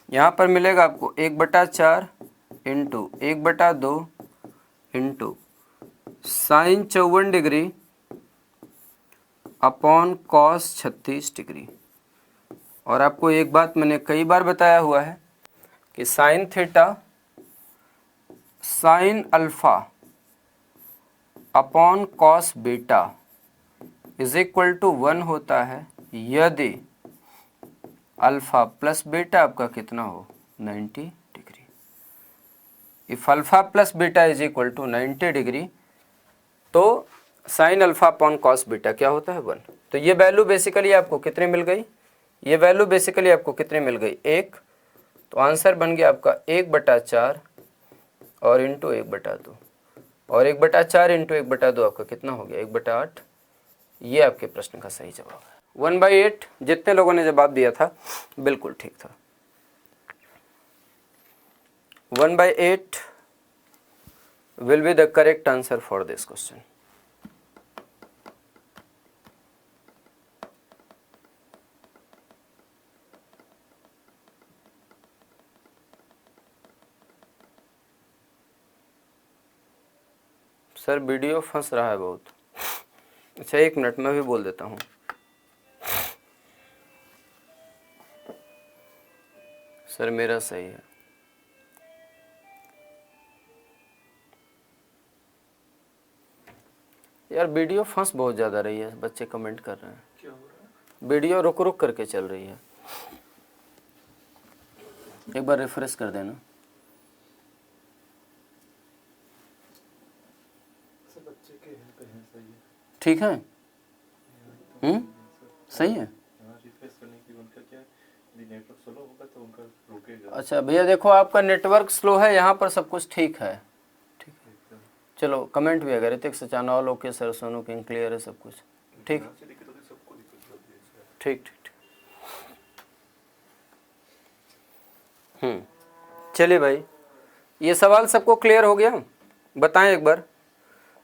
यहाँ पर मिलेगा आपको 1/4 into 1/2 into sine 54 degree upon cos 36 degree. और आपको एक बात मैंने कई बार बताया हुआ है कि sine theta sine alpha upon cos beta is equal to 1 होता है यदि अल्फा प्लस बीटा आपका कितना हो, 90 degree. If alpha plus beta is equal to 90 degree तो sine alpha upon cos beta क्या होता है, 1। तो ये वैल्यू बेसिकली आपको कितनी मिल गई, ये वैल्यू बेसिकली आपको कितनी मिल गई, 1। तो आंसर बन गया आपका 1/4 और इंटू 1/2, और 1/4 इंटू 1/2 आपका कितना हो गया, 1/8। ये आपके प्रश्न का सही जवाब है। 1/8 जितने लोगों ने जवाब दिया था बिल्कुल ठीक था। 1/8 will be the correct answer for this question. Sir video फंस रहा है बहुत। अच्छा 1 मिनट में भी बोल देता हूँ। सर मेरा सही है। यार वीडियो फंस बहुत ज़्यादा रही है, बच्चे कमेंट कर रहे हैं। क्या हो रहा है? वीडियो रुक रुक करके चल रही है, एक बार रिफ्रेश कर देना। ठीक है, सही है। अच्छा भैया देखो आपका नेटवर्क स्लो है, यहाँ पर सब कुछ ठीक है। ठीक है, चलो कमेंट भी अगर Hrithik Sachana all okay sir, Sonu king clear है सब कुछ ठीक ठीक ठीक। चलिए भाई, ये सवाल सबको क्लियर हो गया, बताएं एक बार।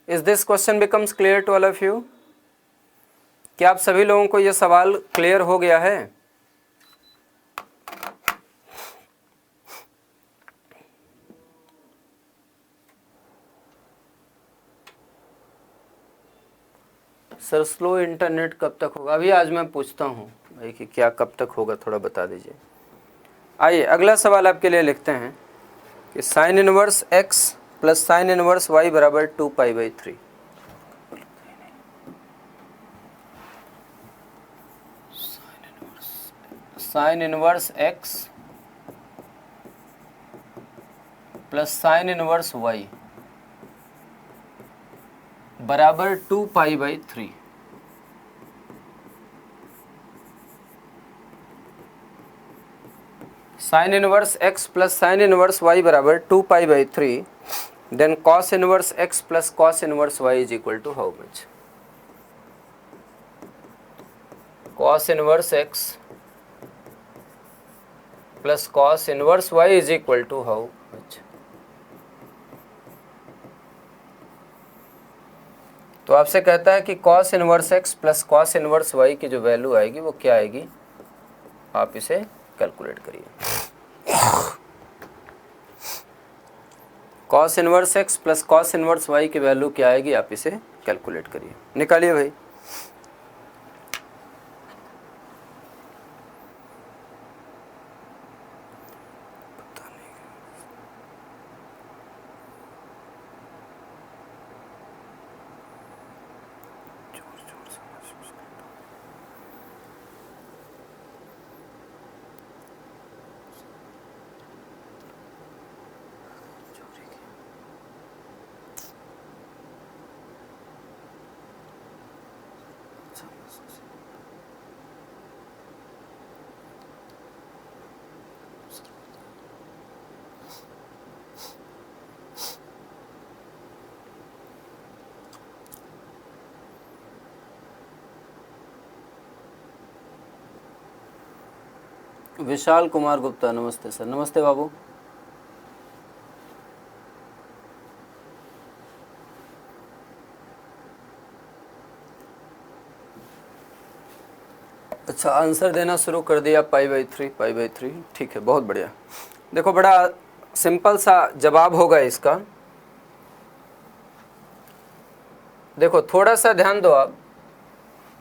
Is this question becomes clear to all of you? क्या आप सभी लोगों को ये सवाल क्लियर हो गया है? सर स्लो इंटरनेट कब तक होगा? अभी आज मैं पूछता हूँ भाई कि क्या कब तक होगा, थोड़ा बता दीजिए। आइए अगला सवाल आपके लिए लिखते हैं कि sine inverse x plus sine inverse y बराबर 2π/3। Sine inverse x plus sine inverse y बराबर 2π/3। Sine inverse x plus sine inverse y बराबर 2π/3, then cos inverse x plus cos inverse y is equal to how much? Cos inverse x plus cos inverse y is equal to how much? तो आपसे कहता है कि cos inverse x plus cos inverse y की जो वैल्यू आएगी वो क्या आएगी, आप इसे कैलकुलेट करिए। Cos inverse x plus cos inverse y की वैल्यू क्या आएगी, आप इसे कैलकुलेट करिए, निकालिए भाई। विशाल कुमार गुप्ता, नमस्ते सर। नमस्ते बाबू। अच्छा, आंसर देना शुरू कर दिया। पाई बाई थ्री, ठीक है, बहुत बढ़िया। देखो, बड़ा सिंपल सा जवाब होगा इसका। देखो, थोड़ा सा ध्यान दो आप।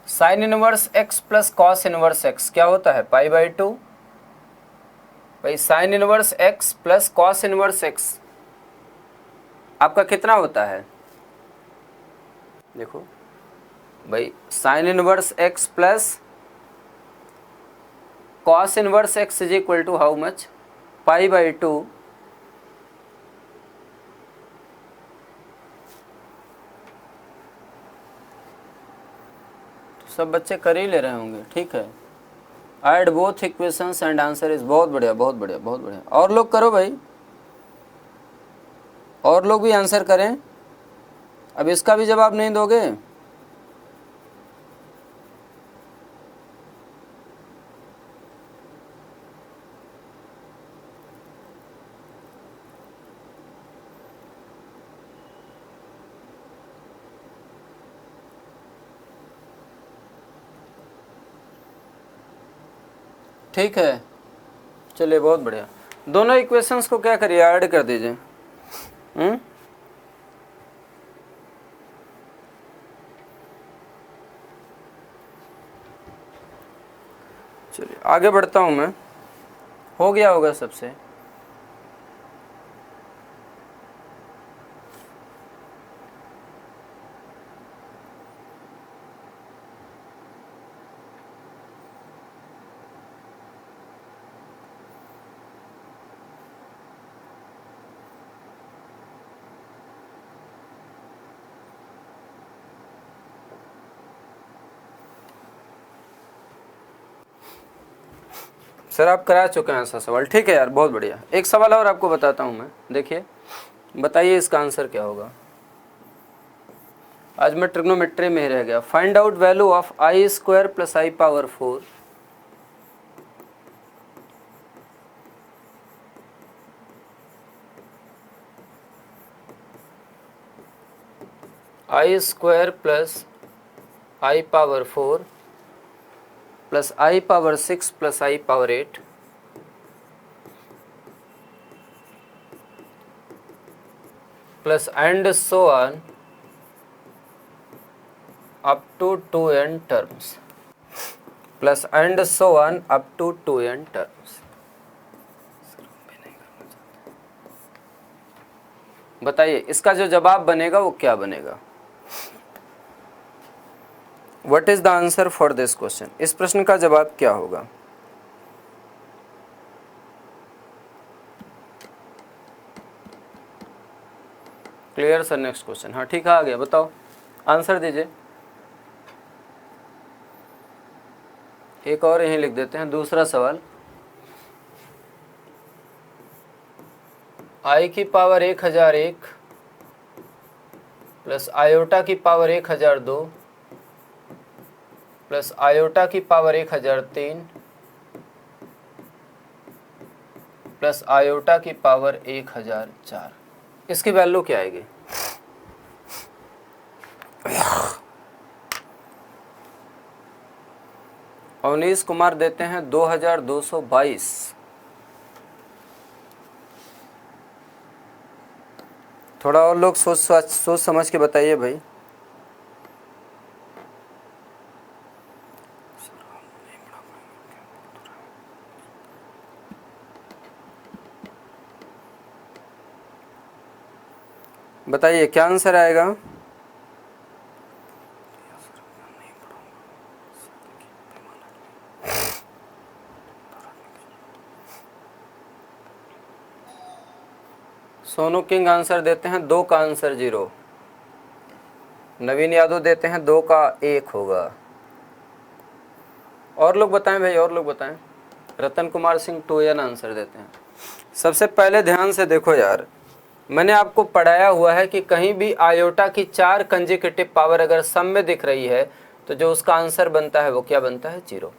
Sine inverse x plus cos inverse x क्या होता है? पाई/2। भाई, sine inverse x plus cos inverse x आपका कितना होता है? देखो भाई, sine inverse x plus cos inverse x is equal to how much? पाई/2। सब बच्चे कर ही ले रहे होंगे, ठीक है। Add both equations and answer is, बहुत बढ़िया, बहुत बढ़िया, बहुत बढ़िया। और लोग करो भाई, और लोग भी आंसर करें। अब इसका भी जवाब नहीं दोगे? ठीक है, चलिए, बहुत बढ़िया। दोनों इक्वेशंस को क्या करिए, ऐड कर दीजिए। चलिए, आगे बढ़ता हूँ मैं। हो गया होगा सबसे। सर, आप करा चुके हैं ऐसा सवाल, ठीक है यार, बहुत बढ़िया। एक सवाल और आपको बताता हूँ मैं, देखिए, बताइए इसका आंसर क्या होगा। आज मैं ट्रिग्नोमेट्री में ही रह गया। Find out value of i² + i⁴ i² + i⁴ + i⁶ + i⁴ plus and so on up to 2n terms, plus and so on up to 2n terms। बताइए इसका जो जवाब बनेगा वो क्या बनेगा? What is the answer for this question? इस प्रश्न का जवाब क्या होगा? Clear sir? Next question. हाँ, ठीक है, आ गया, बताओ, आंसर दीजिए। एक और यहीं लिख देते हैं, दूसरा सवाल। i की पावर 1001 प्लस आयोटा की पावर 1002 प्लस आयोटा की पावर 1003 प्लस आयोटा की पावर 1004, इसकी वैल्यू क्या आएगी? अवनीश कुमार देते हैं 2222। थोड़ा और लोग सोच समझ के बताइए भाई। बताइए क्या आंसर आएगा? सोनू किंग आंसर देते हैं 2 का आंसर 0। नवीन यादव देते हैं 2 का 1 होगा। और लोग बताएं भाई, और लोग बताएं। रतन कुमार सिंह 2n आंसर देते हैं। सबसे पहले ध्यान से देखो यार, मैंने आपको पढ़ाया हुआ है कि कहीं भी आयोटा की 4 कंसेक्यूटिव पावर अगर सम में दिख रही है तो जो उसका आंसर बनता है वो क्या बनता है? 0।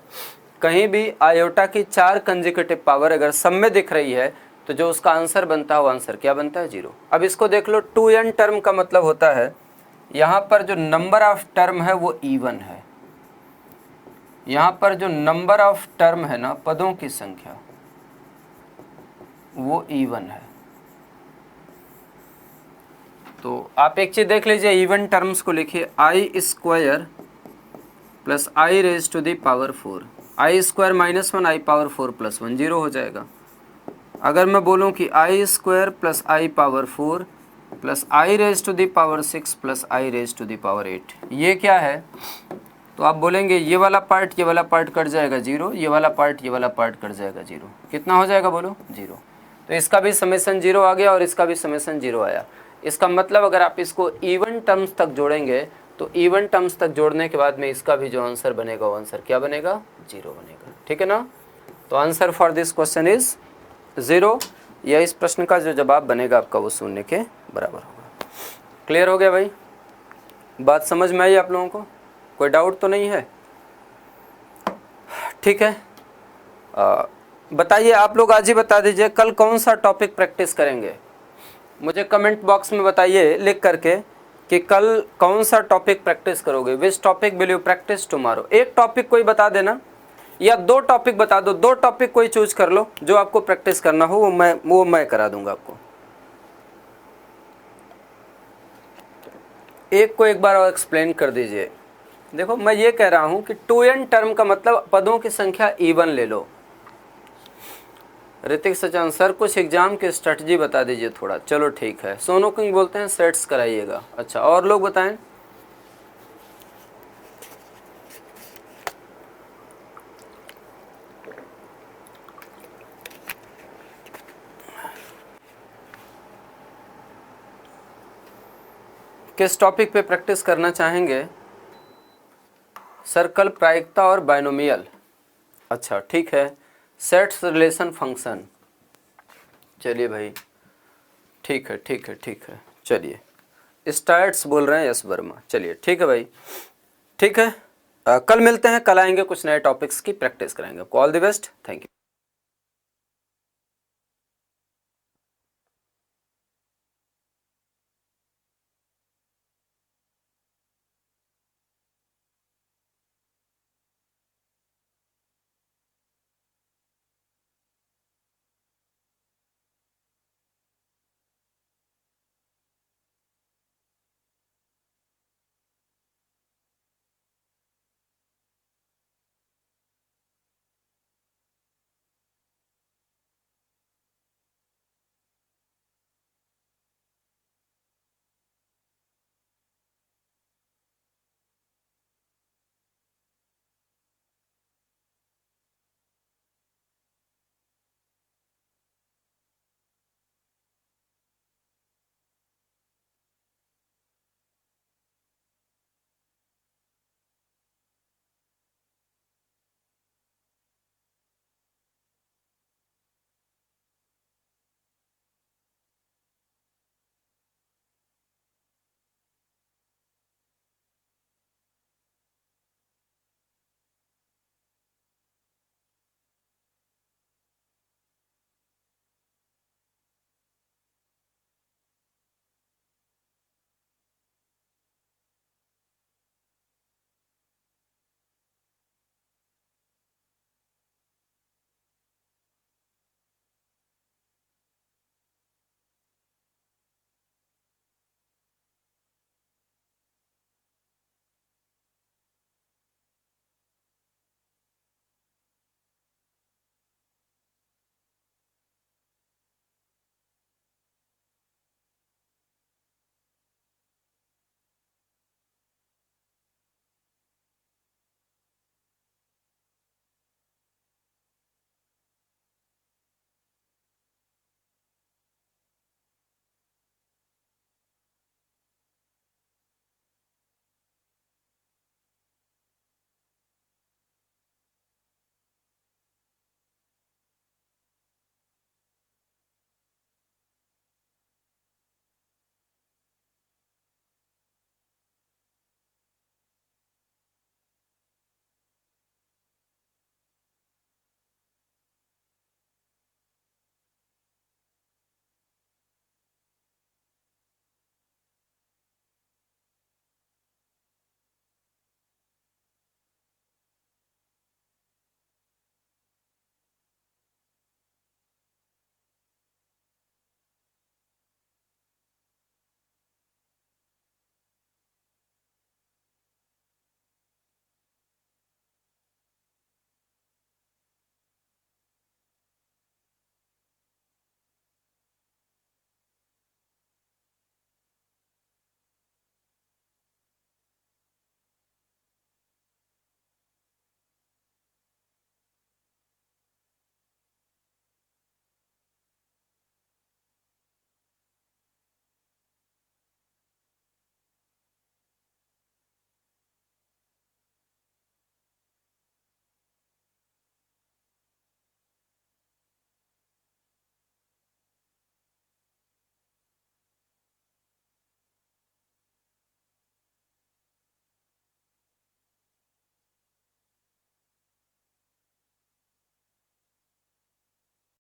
कहीं भी आयोटा की 4 कंसेक्यूटिव पावर अगर सम में दिख रही है तो जो उसका आंसर बनता है वो आंसर क्या बनता है? 0। अब इसको देख लो, 2n टर्म का मतलब होता है यहाँ पर जो नंबर ऑफ टर्म है वो इवन है। यहाँ पर जो नंबर ऑफ टर्म है ना, पदों की संख्या, वो इवन है। तो आप एक चीज देख लीजिए, इवन टर्म्स को लिखिए i² plus i raise to the power 4, i² minus 1 i power 4 plus 1, 0 हो जाएगा। अगर मैं बोलूं कि i² plus i power 4 plus i raise to the power 6 plus i raise to the power 8, ये क्या है? तो आप बोलेंगे ये वाला पार्ट कट जाएगा 0, ये वाला पार्ट कट जाएगा 0, कितना हो जाएगा बोलो? 0। तो इसका भी समेसन 0 आ गया और इसका भी समेसन 0 आया। इसका मतलब अगर आप इसको इवन टर्म्स तक जोड़ेंगे तो इवन टर्म्स तक जोड़ने के बाद में इसका भी जो आंसर बनेगा वो आंसर क्या बनेगा? 0 बनेगा। ठीक है ना? तो answer for this question is 0, या इस प्रश्न का जो जवाब बनेगा आपका वो 0 के बराबर होगा। क्लियर हो गया भाई? बात समझ में आई आप लोगों को? कोई डाउट तो नहीं है? ठीक है, बताइए आप लोग, आज ही बता दीजिए कल कौन सा टॉपिक प्रैक्टिस करेंगे। मुझे कमेंट बॉक्स में बताइए लिख करके कि कल कौन सा टॉपिक प्रैक्टिस करोगे। Which topic will you practice tomorrow? एक टॉपिक कोई बता देना, या 2 टॉपिक बता दो, 2 टॉपिक कोई चूज कर लो जो आपको प्रैक्टिस करना हो, वो मैं करा दूंगा आपको। एक को एक बार और एक्सप्लेन कर दीजिए। देखो मैं ये कह रहा हूं कि 2n टर्म का मतलब पदों की संख्या इवन ले लो। ऋतिक सचान सर कुछ एग्जाम की स्ट्रेटजी बता दीजिए थोड़ा। चलो ठीक है, सोनू किंग बोलते हैं सेट्स कराइएगा। अच्छा, और लोग बताएं। किस टॉपिक पे प्रैक्टिस करना चाहेंगे? सर्कल, प्रायिकता और बायनोमियल। अच्छा ठीक है, सेट्स, रिलेशन, फंक्शन। चलिए भाई, ठीक है, चलिए। स्टार्ट्स बोल रहे हैं यस वर्मा। चलिए ठीक है भाई, ठीक है। कल मिलते हैं, कल आएंगे, कुछ नए टॉपिक्स की प्रैक्टिस करेंगे। All the best, thank you.